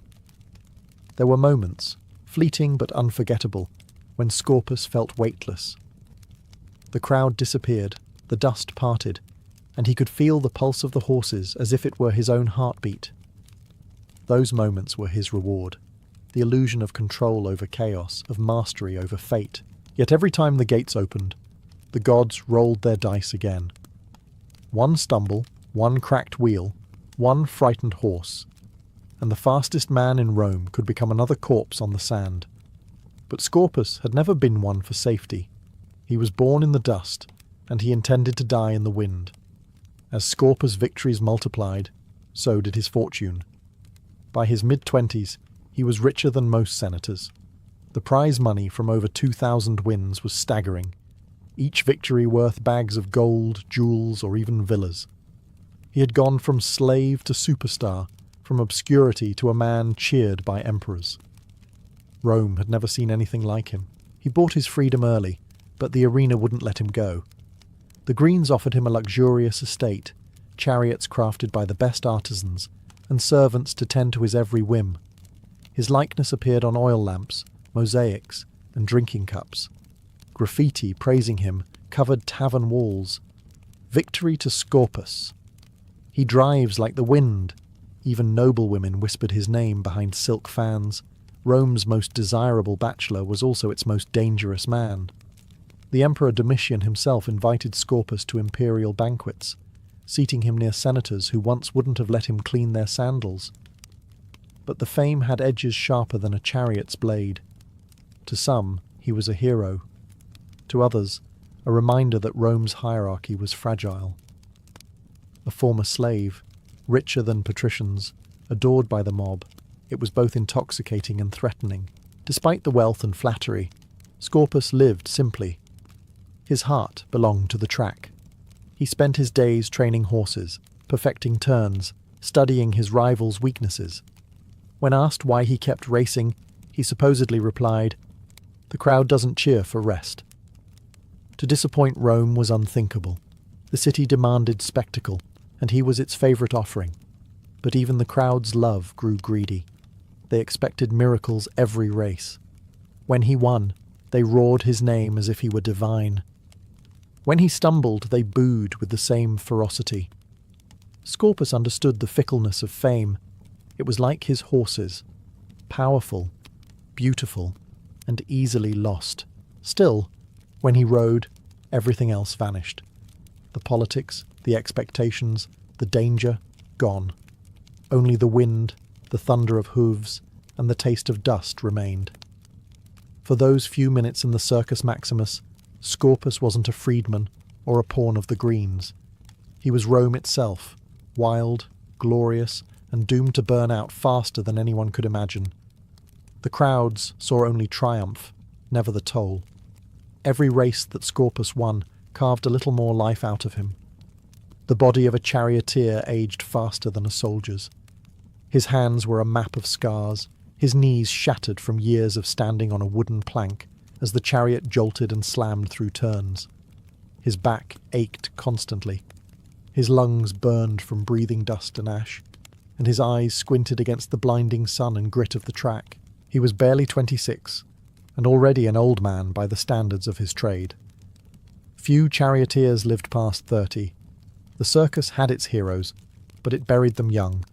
There were moments, fleeting but unforgettable, when Scorpus felt weightless. The crowd disappeared, the dust parted, and he could feel the pulse of the horses as if it were his own heartbeat. Those moments were his reward, the illusion of control over chaos, of mastery over fate. Yet every time the gates opened, the gods rolled their dice again. One stumble, one cracked wheel, one frightened horse, and the fastest man in Rome could become another corpse on the sand. But Scorpus had never been one for safety. He was born in the dust, and he intended to die in the wind. As Scorpus' victories multiplied, so did his fortune. By his mid-20s, he was richer than most senators. The prize money from over 2,000 wins was staggering, each victory worth bags of gold, jewels, or even villas. He had gone from slave to superstar, from obscurity to a man cheered by emperors. Rome had never seen anything like him. He bought his freedom early, but the arena wouldn't let him go. The Greens offered him a luxurious estate, chariots crafted by the best artisans, and servants to tend to his every whim. His likeness appeared on oil lamps, mosaics, and drinking cups. Graffiti praising him covered tavern walls. Victory to Scorpus. He drives like the wind. Even noblewomen whispered his name behind silk fans. Rome's most desirable bachelor was also its most dangerous man. The Emperor Domitian himself invited Scorpus to imperial banquets, seating him near senators who once wouldn't have let him clean their sandals. But the fame had edges sharper than a chariot's blade. To some, he was a hero. To others, a reminder that Rome's hierarchy was fragile. A former slave, richer than patricians, adored by the mob, it was both intoxicating and threatening. Despite the wealth and flattery, Scorpus lived simply. His heart belonged to the track. He spent his days training horses, perfecting turns, studying his rivals' weaknesses. When asked why he kept racing, he supposedly replied, "The crowd doesn't cheer for rest." To disappoint Rome was unthinkable. The city demanded spectacle, and he was its favourite offering. But even the crowd's love grew greedy. They expected miracles every race. When he won, they roared his name as if he were divine. When he stumbled, they booed with the same ferocity. Scorpus understood the fickleness of fame. It was like his horses, powerful, beautiful, and easily lost. Still, when he rode, everything else vanished. The politics, the expectations, the danger, gone. Only the wind, the thunder of hooves, and the taste of dust remained. For those few minutes in the Circus Maximus, Scorpus wasn't a freedman or a pawn of the Greens. He was Rome itself, wild, glorious, and doomed to burn out faster than anyone could imagine. The crowds saw only triumph, never the toll. Every race that Scorpus won carved a little more life out of him. The body of a charioteer aged faster than a soldier's. His hands were a map of scars, his knees shattered from years of standing on a wooden plank as the chariot jolted and slammed through turns. His back ached constantly. His lungs burned from breathing dust and ash, and his eyes squinted against the blinding sun and grit of the track. He was barely 26, and already an old man by the standards of his trade. Few charioteers lived past 30. The circus had its heroes, but it buried them young.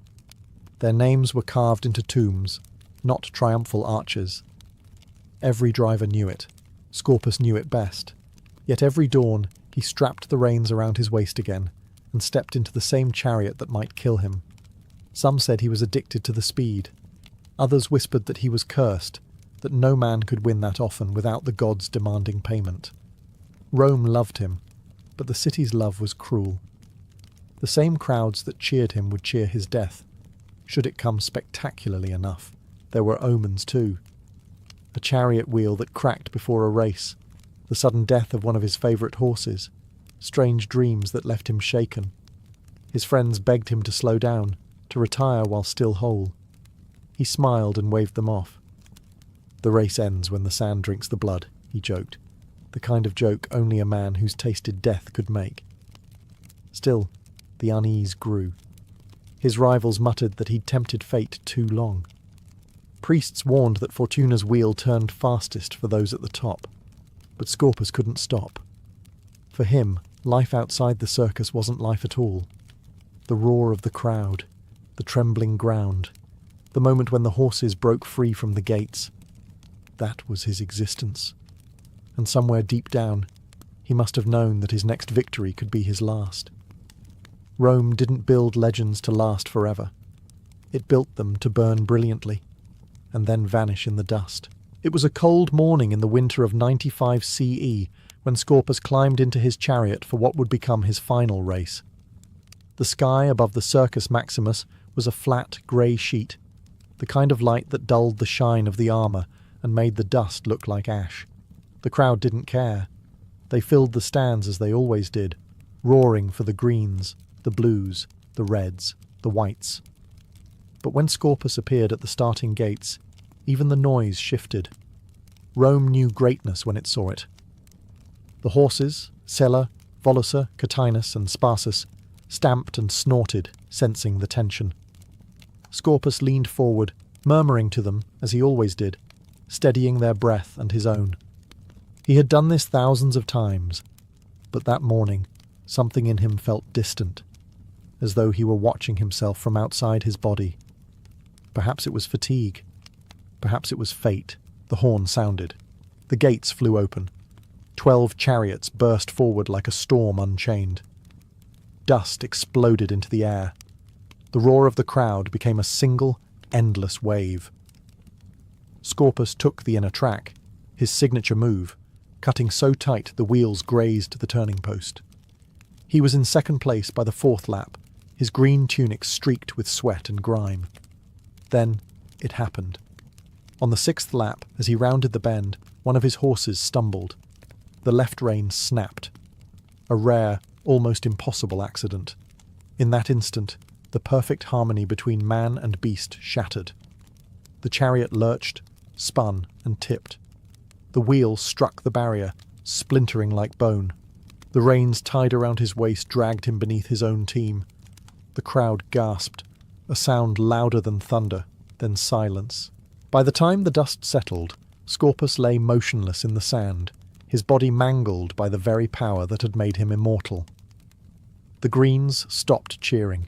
Their names were carved into tombs, not triumphal arches. Every driver knew it. Scorpus knew it best. Yet every dawn he strapped the reins around his waist again and stepped into the same chariot that might kill him. Some said he was addicted to the speed. Others whispered that he was cursed, that no man could win that often without the gods demanding payment. Rome loved him, but the city's love was cruel. The same crowds that cheered him would cheer his death. Should it come spectacularly enough, there were omens too. A chariot wheel that cracked before a race, the sudden death of one of his favourite horses, strange dreams that left him shaken. His friends begged him to slow down, to retire while still whole. He smiled and waved them off. "The race ends when the sand drinks the blood," he joked, the kind of joke only a man who's tasted death could make. Still, the unease grew. His rivals muttered that he'd tempted fate too long. Priests warned that Fortuna's wheel turned fastest for those at the top, but Scorpus couldn't stop. For him, life outside the circus wasn't life at all. The roar of the crowd, the trembling ground, the moment when the horses broke free from the gates, that was his existence. And somewhere deep down, he must have known that his next victory could be his last. Rome didn't build legends to last forever. It built them to burn brilliantly, and then vanish in the dust. It was a cold morning in the winter of 95 CE when Scorpus climbed into his chariot for what would become his final race. The sky above the Circus Maximus was a flat, grey sheet, the kind of light that dulled the shine of the armour and made the dust look like ash. The crowd didn't care. They filled the stands as they always did, roaring for the greens, the blues, the reds, the whites. But when Scorpus appeared at the starting gates, even the noise shifted. Rome knew greatness when it saw it. The horses, Sella, Volusa, Catinus, and Sparsus, stamped and snorted, sensing the tension. Scorpus leaned forward, murmuring to them, as he always did, steadying their breath and his own. He had done this thousands of times, but that morning, something in him felt distant, as though he were watching himself from outside his body. Perhaps it was fatigue. Perhaps it was fate. The horn sounded. The gates flew open. 12 chariots burst forward like a storm unchained. Dust exploded into the air. The roar of the crowd became a single, endless wave. Scorpus took the inner track, his signature move, cutting so tight the wheels grazed the turning post. He was in second place by the 4th lap, his green tunic streaked with sweat and grime. Then it happened. On the 6th lap, as he rounded the bend, one of his horses stumbled. The left rein snapped. A rare, almost impossible accident. In that instant, the perfect harmony between man and beast shattered. The chariot lurched, spun, and tipped. The wheel struck the barrier, splintering like bone. The reins tied around his waist dragged him beneath his own team. The crowd gasped, a sound louder than thunder, then silence. By the time the dust settled, Scorpus lay motionless in the sand, his body mangled by the very power that had made him immortal. The Greens stopped cheering.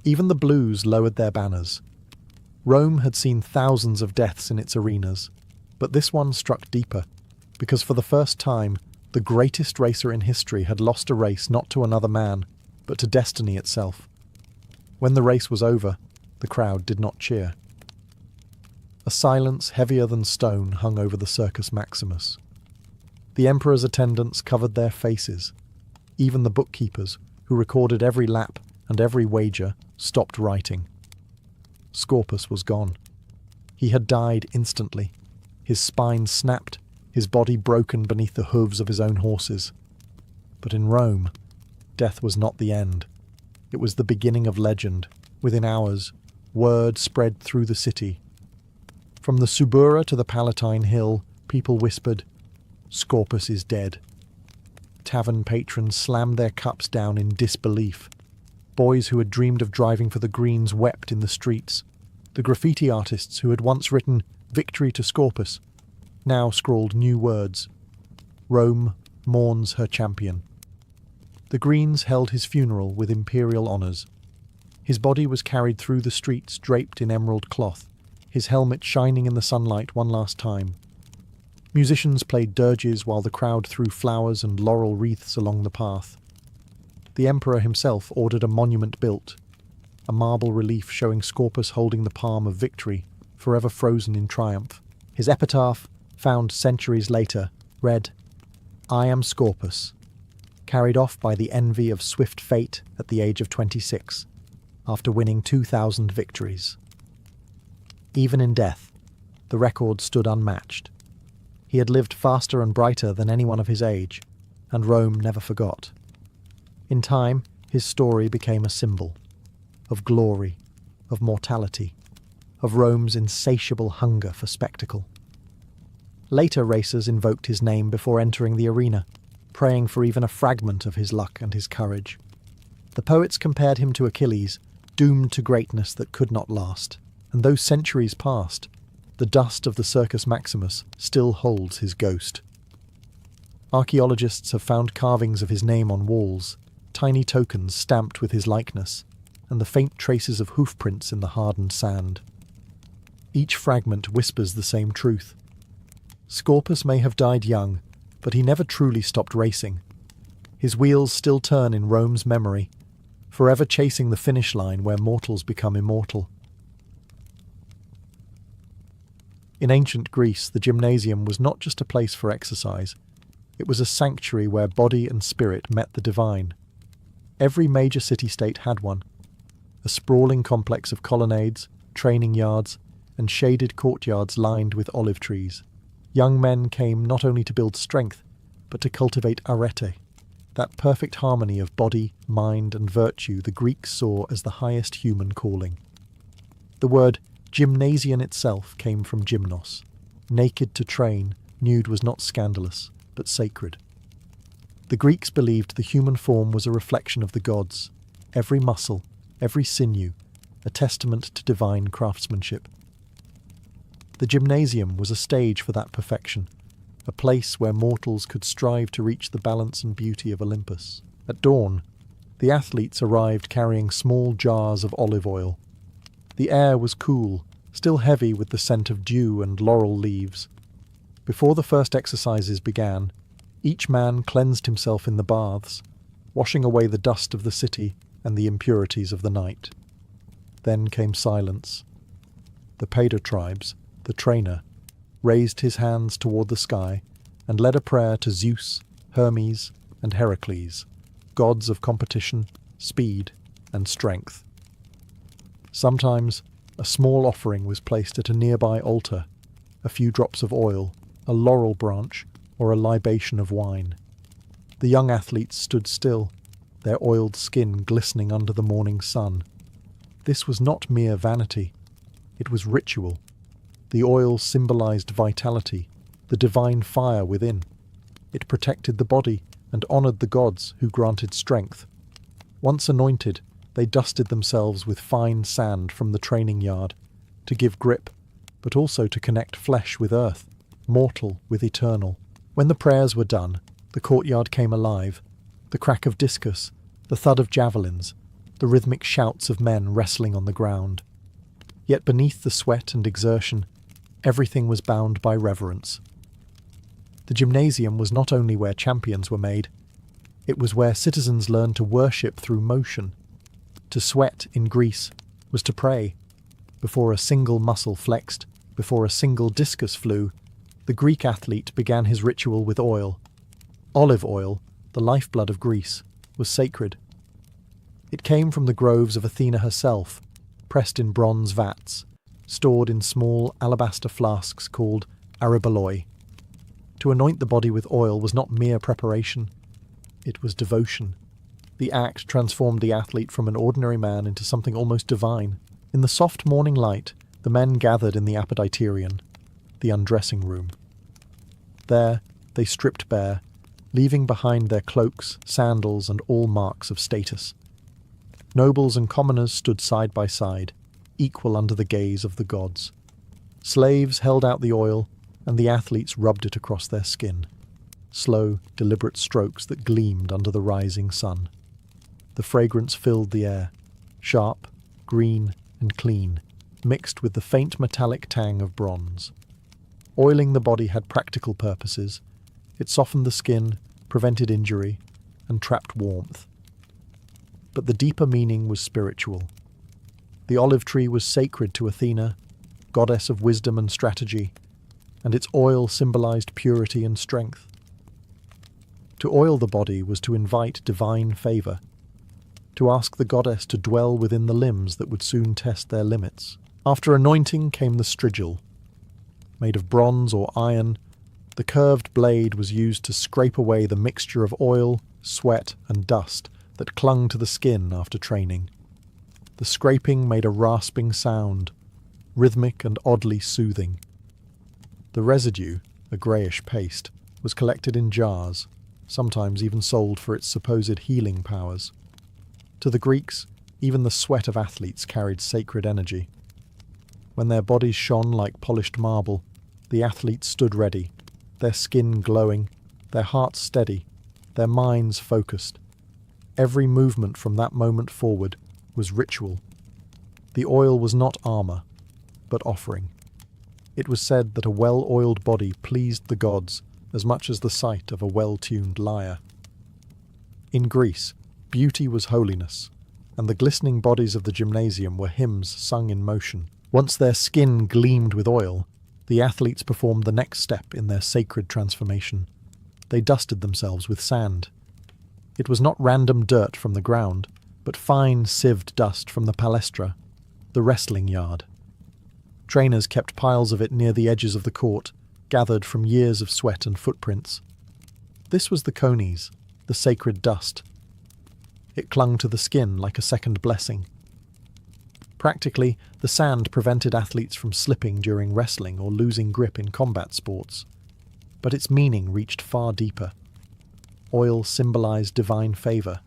Even the Blues lowered their banners. Rome had seen thousands of deaths in its arenas, but this one struck deeper, because for the first time, the greatest racer in history had lost a race not to another man, but to destiny itself. When the race was over, the crowd did not cheer. A silence heavier than stone hung over the Circus Maximus. The emperor's attendants covered their faces. Even the bookkeepers, who recorded every lap and every wager, stopped writing. Scorpus was gone. He had died instantly. His spine snapped, his body broken beneath the hooves of his own horses. But in Rome, death was not the end. It was the beginning of legend. Within hours, word spread through the city. From the Subura to the Palatine Hill, people whispered, "Scorpus is dead." Tavern patrons slammed their cups down in disbelief. Boys who had dreamed of driving for the Greens wept in the streets. The graffiti artists who had once written "Victory to Scorpus" now scrawled new words. Rome mourns her champion. The Greens held his funeral with imperial honours. His body was carried through the streets draped in emerald cloth, his helmet shining in the sunlight one last time. Musicians played dirges while the crowd threw flowers and laurel wreaths along the path. The emperor himself ordered a monument built, a marble relief showing Scorpus holding the palm of victory, forever frozen in triumph. His epitaph, found centuries later, read, "I am Scorpus, carried off by the envy of swift fate at the age of 26, after winning 2,000 victories." Even in death, the record stood unmatched. He had lived faster and brighter than anyone of his age, and Rome never forgot. In time, his story became a symbol of glory, of mortality, of Rome's insatiable hunger for spectacle. Later racers invoked his name before entering the arena, praying for even a fragment of his luck and his courage. The poets compared him to Achilles, doomed to greatness that could not last, and though centuries passed, the dust of the Circus Maximus still holds his ghost. Archaeologists have found carvings of his name on walls, tiny tokens stamped with his likeness, and the faint traces of hoofprints in the hardened sand. Each fragment whispers the same truth. Scorpus may have died young, but he never truly stopped racing. His wheels still turn in Rome's memory, forever chasing the finish line where mortals become immortal. In ancient Greece, the gymnasium was not just a place for exercise. It was a sanctuary where body and spirit met the divine. Every major city-state had one. A sprawling complex of colonnades, training yards, and shaded courtyards lined with olive trees. Young men came not only to build strength, but to cultivate arete, that perfect harmony of body, mind, and virtue the Greeks saw as the highest human calling. The word gymnasian itself came from gymnos. Naked to train, nude was not scandalous, but sacred. The Greeks believed the human form was a reflection of the gods, every muscle, every sinew, a testament to divine craftsmanship. The gymnasium was a stage for that perfection, a place where mortals could strive to reach the balance and beauty of Olympus. At dawn, the athletes arrived carrying small jars of olive oil. The air was cool, still heavy with the scent of dew and laurel leaves. Before the first exercises began, each man cleansed himself in the baths, washing away the dust of the city and the impurities of the night. Then came silence. The Paider tribes, the trainer, raised his hands toward the sky and led a prayer to Zeus, Hermes, and Heracles, gods of competition, speed, and strength. Sometimes a small offering was placed at a nearby altar, a few drops of oil, a laurel branch, or a libation of wine. The young athletes stood still, their oiled skin glistening under the morning sun. This was not mere vanity. It was ritual. The oil symbolized vitality, the divine fire within. It protected the body and honored the gods who granted strength. Once anointed, they dusted themselves with fine sand from the training yard to give grip, but also to connect flesh with earth, mortal with eternal. When the prayers were done, the courtyard came alive. The crack of discus, the thud of javelins, the rhythmic shouts of men wrestling on the ground. Yet beneath the sweat and exertion, everything was bound by reverence. The gymnasium was not only where champions were made, it was where citizens learned to worship through motion. To sweat in Greece was to pray. Before a single muscle flexed, before a single discus flew, the Greek athlete began his ritual with oil. Olive oil, the lifeblood of Greece, was sacred. It came from the groves of Athena herself, pressed in bronze vats, stored in small alabaster flasks called ariballoi. To anoint the body with oil was not mere preparation, it was devotion. The act transformed the athlete from an ordinary man into something almost divine. In the soft morning light, the men gathered in the apoditerion, the undressing room. There, they stripped bare, leaving behind their cloaks, sandals, and all marks of status. Nobles and commoners stood side by side, equal under the gaze of the gods. Slaves held out the oil, and the athletes rubbed it across their skin. Slow, deliberate strokes that gleamed under the rising sun. The fragrance filled the air, sharp, green, and clean, mixed with the faint metallic tang of bronze. Oiling the body had practical purposes. It softened the skin, prevented injury, and trapped warmth. But the deeper meaning was spiritual. The olive tree was sacred to Athena, goddess of wisdom and strategy, and its oil symbolized purity and strength. To oil the body was to invite divine favor, to ask the goddess to dwell within the limbs that would soon test their limits. After anointing came the strigil. Made of bronze or iron, the curved blade was used to scrape away the mixture of oil, sweat, and dust that clung to the skin after training. The scraping made a rasping sound, rhythmic and oddly soothing. The residue, a greyish paste, was collected in jars, sometimes even sold for its supposed healing powers. To the Greeks, even the sweat of athletes carried sacred energy. When their bodies shone like polished marble, the athletes stood ready, their skin glowing, their hearts steady, their minds focused. Every movement from that moment forward was ritual. The oil was not armor, but offering. It was said that a well-oiled body pleased the gods as much as the sight of a well-tuned lyre. In Greece, beauty was holiness, and the glistening bodies of the gymnasium were hymns sung in motion. Once their skin gleamed with oil, the athletes performed the next step in their sacred transformation. They dusted themselves with sand. It was not random dirt from the ground, but fine sieved dust from the palestra, the wrestling yard. Trainers kept piles of it near the edges of the court, gathered from years of sweat and footprints. This was the conies, the sacred dust. It clung to the skin like a second blessing. Practically, the sand prevented athletes from slipping during wrestling or losing grip in combat sports. But its meaning reached far deeper. Oil symbolized divine favor.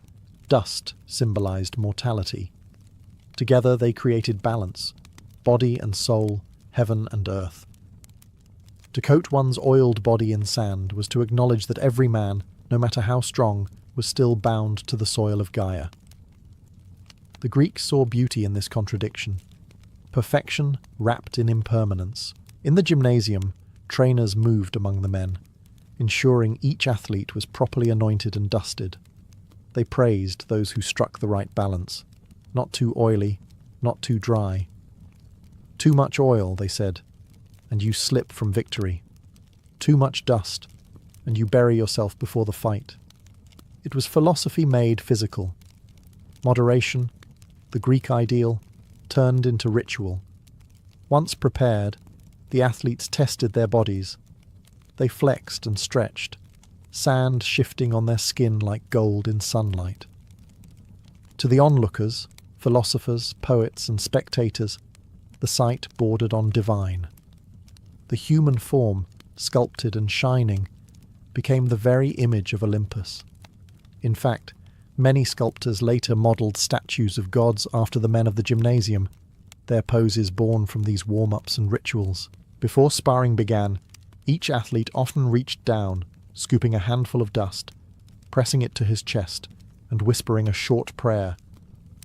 Dust symbolized mortality. Together they created balance, body and soul, heaven and earth. To coat one's oiled body in sand was to acknowledge that every man, no matter how strong, was still bound to the soil of Gaia. The Greeks saw beauty in this contradiction. Perfection wrapped in impermanence. In the gymnasium, trainers moved among the men, ensuring each athlete was properly anointed and dusted. They praised those who struck the right balance. Not too oily, not too dry. Too much oil, they said, and you slip from victory. Too much dust, and you bury yourself before the fight. It was philosophy made physical. Moderation, the Greek ideal, turned into ritual. Once prepared, the athletes tested their bodies. They flexed and stretched, sand shifting on their skin like gold in sunlight. To the onlookers, philosophers, poets, and spectators, the sight bordered on divine. The human form, sculpted and shining, became the very image of Olympus. In fact, many sculptors later modelled statues of gods after the men of the gymnasium, their poses born from these warm-ups and rituals. Before sparring began, each athlete often reached down, scooping a handful of dust, pressing it to his chest, and whispering a short prayer,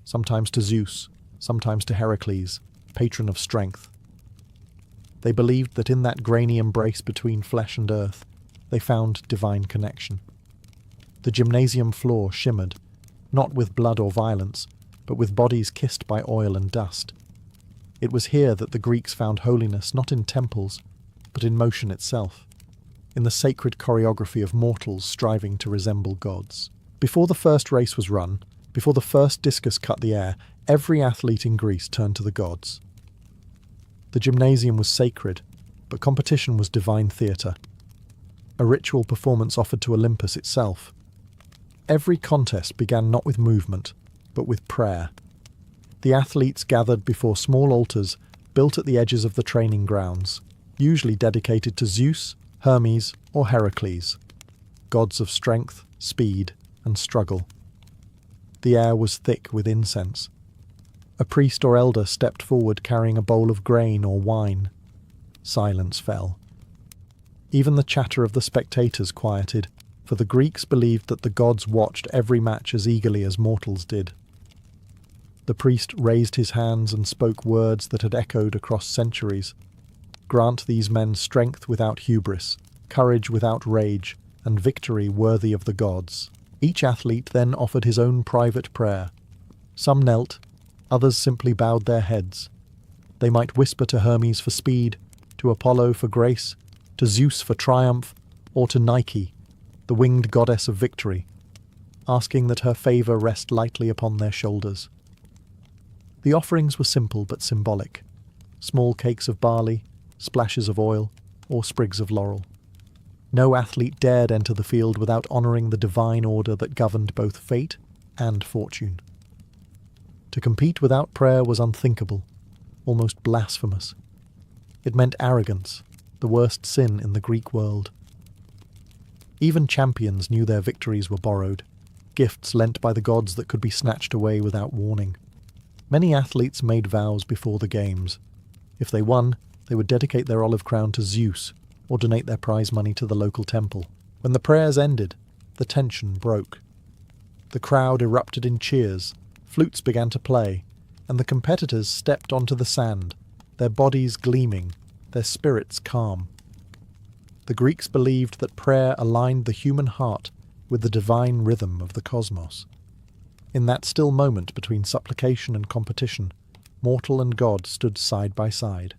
sometimes to Zeus, sometimes to Heracles, patron of strength. They believed that in that grainy embrace between flesh and earth, they found divine connection. The gymnasium floor shimmered, not with blood or violence, but with bodies kissed by oil and dust. It was here that the Greeks found holiness not in temples, but in motion itself, in the sacred choreography of mortals striving to resemble gods. Before the first race was run, before the first discus cut the air, every athlete in Greece turned to the gods. The gymnasium was sacred, but competition was divine theatre, a ritual performance offered to Olympus itself. Every contest began not with movement, but with prayer. The athletes gathered before small altars built at the edges of the training grounds, usually dedicated to Zeus, Hermes, or Heracles, gods of strength, speed, and struggle. The air was thick with incense. A priest or elder stepped forward carrying a bowl of grain or wine. Silence fell. Even the chatter of the spectators quieted, for the Greeks believed that the gods watched every match as eagerly as mortals did. The priest raised his hands and spoke words that had echoed across centuries. Grant these men strength without hubris, courage without rage, and victory worthy of the gods. Each athlete then offered his own private prayer. Some knelt, others simply bowed their heads. They might whisper to Hermes for speed, to Apollo for grace, to Zeus for triumph, or to Nike, the winged goddess of victory, asking that her favour rest lightly upon their shoulders. The offerings were simple but symbolic. Small cakes of barley, splashes of oil, or sprigs of laurel. No athlete dared enter the field without honouring the divine order that governed both fate and fortune. To compete without prayer was unthinkable, almost blasphemous. It meant arrogance, the worst sin in the Greek world. Even champions knew their victories were borrowed, gifts lent by the gods that could be snatched away without warning. Many athletes made vows before the games. If they won, they would dedicate their olive crown to Zeus, or donate their prize money to the local temple. When When the prayers ended, the tension broke. The crowd erupted in cheers, flutes began to play, and the competitors stepped onto the sand, their bodies gleaming, their spirits calm. The Greeks believed that prayer aligned the human heart with the divine rhythm of the cosmos. In that still moment between supplication and competition, mortal and god stood side by side.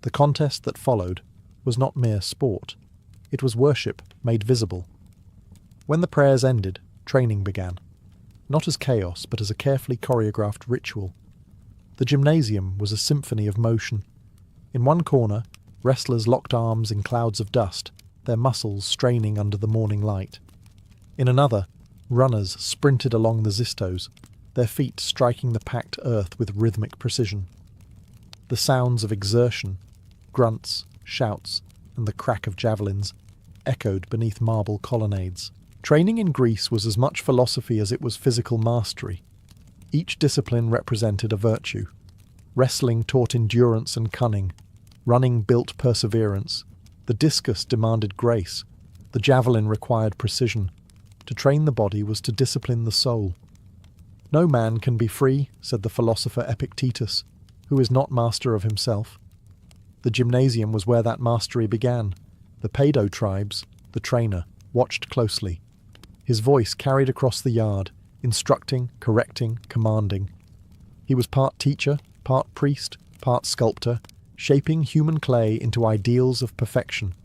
The contest that followed was not mere sport. It was worship made visible. When the prayers ended, training began. Not as chaos, but as a carefully choreographed ritual. The gymnasium was a symphony of motion. In one corner, wrestlers locked arms in clouds of dust, their muscles straining under the morning light. In another, runners sprinted along the xystos, their feet striking the packed earth with rhythmic precision. The sounds of exertion, grunts, shouts, and the crack of javelins echoed beneath marble colonnades. Training in Greece was as much philosophy as it was physical mastery. Each discipline represented a virtue. Wrestling taught endurance and cunning. Running built perseverance. The discus demanded grace. The javelin required precision. To train the body was to discipline the soul. No man can be free, said the philosopher Epictetus, who is not master of himself. The gymnasium was where that mastery began. The Pado tribes, the trainer, watched closely. His voice carried across the yard, instructing, correcting, commanding. He was part teacher, part priest, part sculptor, shaping human clay into ideals of perfection.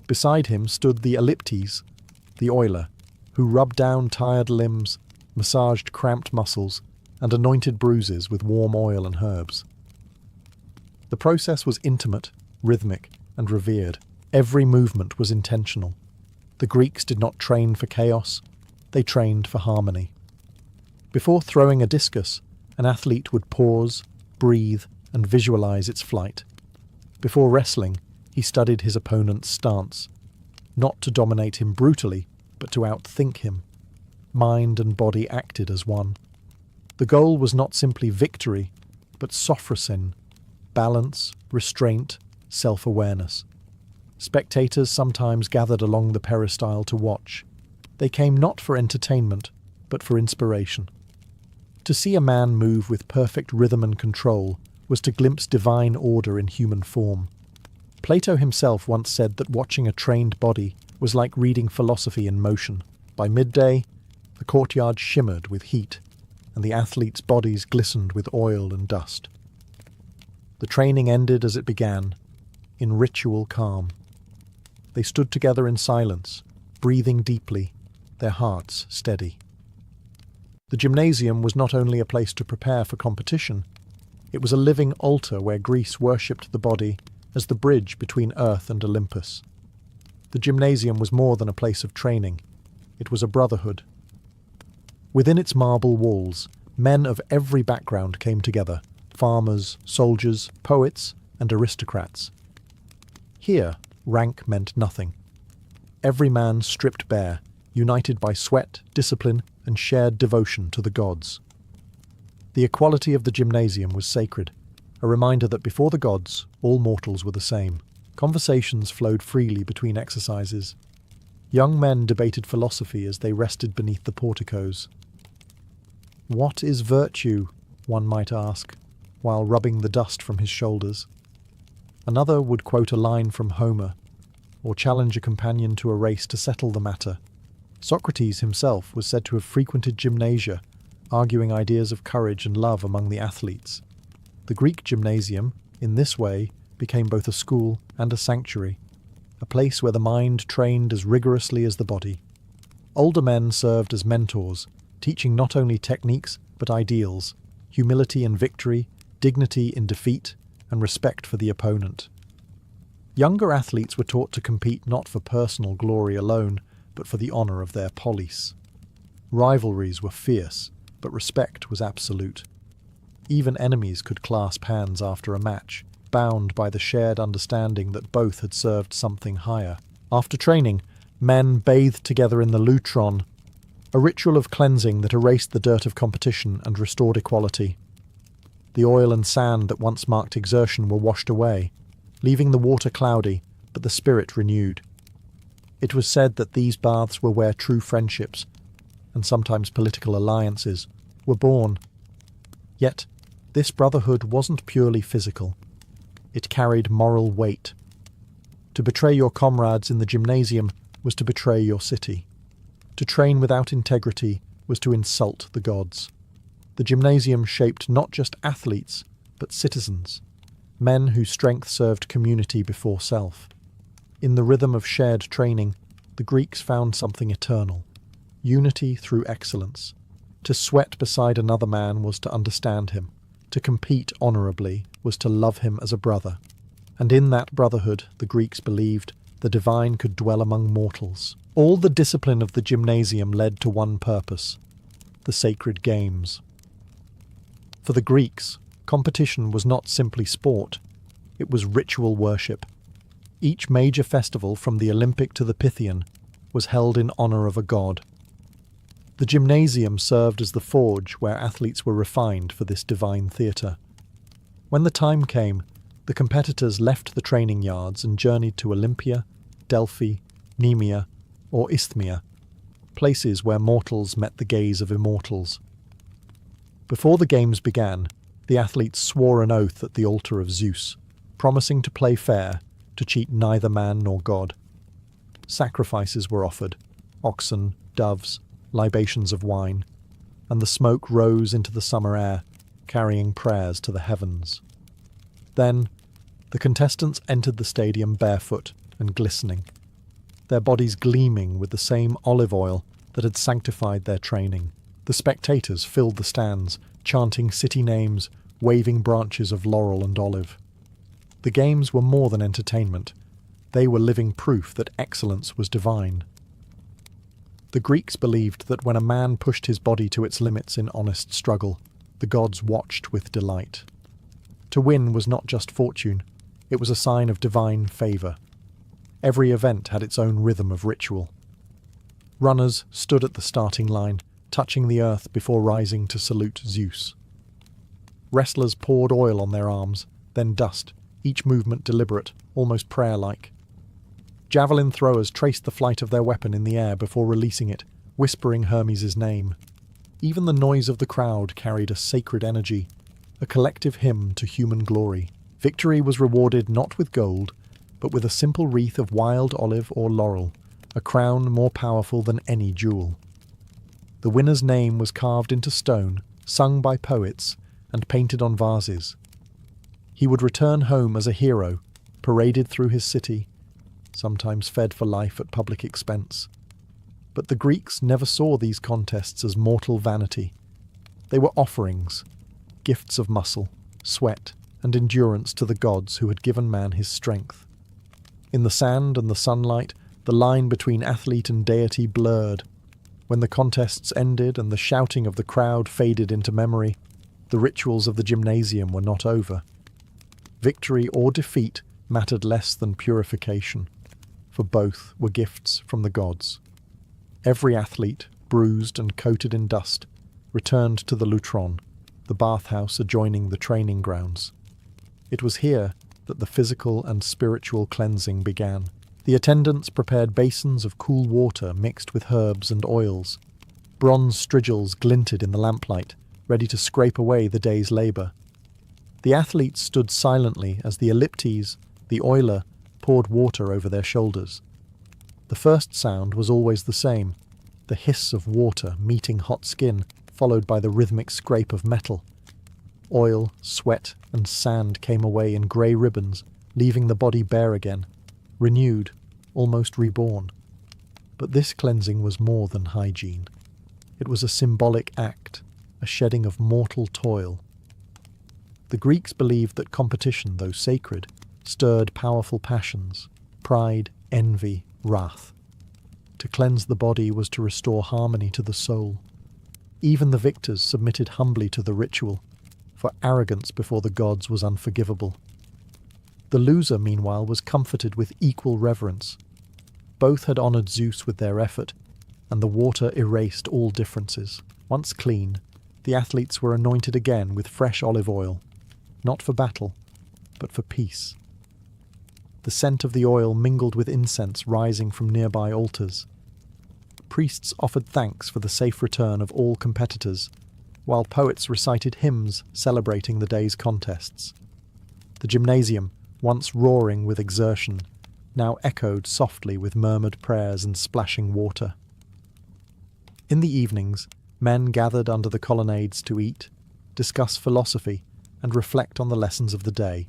Beside him stood the elliptes, the oiler, who rubbed down tired limbs, massaged cramped muscles, and anointed bruises with warm oil and herbs. The process was intimate, rhythmic, and revered. Every movement was intentional. The Greeks did not train for chaos, they trained for harmony. Before throwing a discus, an athlete would pause, breathe, and visualize its flight. Before wrestling, he studied his opponent's stance, not to dominate him brutally, but to outthink him. Mind and body acted as one. The goal was not simply victory, but sophrosyne, balance, restraint, self-awareness. Spectators sometimes gathered along the peristyle to watch. They came not for entertainment, but for inspiration. To see a man move with perfect rhythm and control was to glimpse divine order in human form. Plato himself once said that watching a trained body was like reading philosophy in motion. By midday, the courtyard shimmered with heat, and the athletes' bodies glistened with oil and dust. The training ended as it began, in ritual calm. They stood together in silence, breathing deeply, their hearts steady. The gymnasium was not only a place to prepare for competition, it was a living altar where Greece worshipped the body as the bridge between Earth and Olympus. The gymnasium was more than a place of training. It was a brotherhood. Within its marble walls, men of every background came together, farmers, soldiers, poets, and aristocrats. Here, rank meant nothing. Every man stripped bare, united by sweat, discipline, and shared devotion to the gods. The equality of the gymnasium was sacred, a reminder that before the gods, all mortals were the same. Conversations flowed freely between exercises. Young men debated philosophy as they rested beneath the porticos. "What is virtue?" one might ask, while rubbing the dust from his shoulders. Another would quote a line from Homer, or challenge a companion to a race to settle the matter. Socrates himself was said to have frequented gymnasia, arguing ideas of courage and love among the athletes. The Greek gymnasium, in this way, became both a school and a sanctuary, a place where the mind trained as rigorously as the body. Older men served as mentors, teaching not only techniques but ideals, humility in victory, dignity in defeat, and respect for the opponent. Younger athletes were taught to compete not for personal glory alone, but for the honour of their polis. Rivalries were fierce, but respect was absolute. Even enemies could clasp hands after a match, bound by the shared understanding that both had served something higher. After training, men bathed together in the lutron, a ritual of cleansing that erased the dirt of competition and restored equality. The oil and sand that once marked exertion were washed away, leaving the water cloudy, but the spirit renewed. It was said that these baths were where true friendships, and sometimes political alliances, were born. Yet, this brotherhood wasn't purely physical. It carried moral weight. To betray your comrades in the gymnasium was to betray your city. To train without integrity was to insult the gods. The gymnasium shaped not just athletes, but citizens, men whose strength served community before self. In the rhythm of shared training, the Greeks found something eternal: unity through excellence. To sweat beside another man was to understand him. To compete honourably was to love him as a brother. And in that brotherhood, the Greeks believed, the divine could dwell among mortals. All the discipline of the gymnasium led to one purpose: the sacred games. For the Greeks, competition was not simply sport, it was ritual worship. Each major festival, from the Olympic to the Pythian, was held in honour of a god. The gymnasium served as the forge where athletes were refined for this divine theatre. When the time came, the competitors left the training yards and journeyed to Olympia, Delphi, Nemea, or Isthmia, places where mortals met the gaze of immortals. Before the games began, the athletes swore an oath at the altar of Zeus, promising to play fair, to cheat neither man nor god. Sacrifices were offered: oxen, doves, libations of wine, and the smoke rose into the summer air, carrying prayers to the heavens. Then, the contestants entered the stadium barefoot and glistening, their bodies gleaming with the same olive oil that had sanctified their training. The spectators filled the stands, chanting city names, waving branches of laurel and olive. The games were more than entertainment. They were living proof that excellence was divine. The Greeks believed that when a man pushed his body to its limits in honest struggle, the gods watched with delight. To win was not just fortune, it was a sign of divine favour. Every event had its own rhythm of ritual. Runners stood at the starting line, touching the earth before rising to salute Zeus. Wrestlers poured oil on their arms, then dust, each movement deliberate, almost prayer-like. Javelin throwers traced the flight of their weapon in the air before releasing it, whispering Hermes' name. Even the noise of the crowd carried a sacred energy, a collective hymn to human glory. Victory was rewarded not with gold, but with a simple wreath of wild olive or laurel, a crown more powerful than any jewel. The winner's name was carved into stone, sung by poets, and painted on vases. He would return home as a hero, paraded through his city, sometimes fed for life at public expense. But the Greeks never saw these contests as mortal vanity. They were offerings, gifts of muscle, sweat, and endurance to the gods who had given man his strength. In the sand and the sunlight, the line between athlete and deity blurred. When the contests ended and the shouting of the crowd faded into memory, the rituals of the gymnasium were not over. Victory or defeat mattered less than purification, for both were gifts from the gods. Every athlete, bruised and coated in dust, returned to the lutron, the bathhouse adjoining the training grounds. It was here that the physical and spiritual cleansing began. The attendants prepared basins of cool water mixed with herbs and oils. Bronze strigils glinted in the lamplight, ready to scrape away the day's labour. The athletes stood silently as the elliptes, the oiler, poured water over their shoulders. The first sound was always the same, the hiss of water meeting hot skin, followed by the rhythmic scrape of metal. Oil, sweat, and sand came away in grey ribbons, leaving the body bare again, renewed, almost reborn. But this cleansing was more than hygiene. It was a symbolic act, a shedding of mortal toil. The Greeks believed that competition, though sacred, stirred powerful passions: pride, envy, wrath. To cleanse the body was to restore harmony to the soul. Even the victors submitted humbly to the ritual, for arrogance before the gods was unforgivable. The loser, meanwhile, was comforted with equal reverence. Both had honoured Zeus with their effort, and the water erased all differences. Once clean, the athletes were anointed again with fresh olive oil, not for battle, but for peace. the scent of the oil mingled with incense rising from nearby altars. Priests offered thanks for the safe return of all competitors, while poets recited hymns celebrating the day's contests. The gymnasium, once roaring with exertion, now echoed softly with murmured prayers and splashing water. In the evenings, men gathered under the colonnades to eat, discuss philosophy, and reflect on the lessons of the day.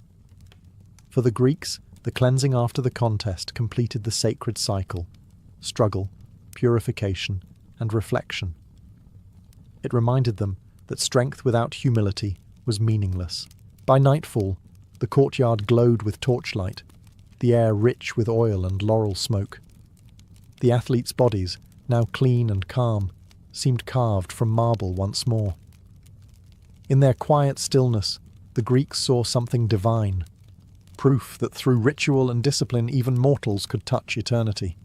For the Greeks, the cleansing after the contest completed the sacred cycle: struggle, purification, and reflection. It reminded them that strength without humility was meaningless. By nightfall, the courtyard glowed with torchlight, the air rich with oil and laurel smoke. The athletes' bodies, now clean and calm, seemed carved from marble once more. In their quiet stillness, the Greeks saw something divine, proof that through ritual and discipline even mortals could touch eternity.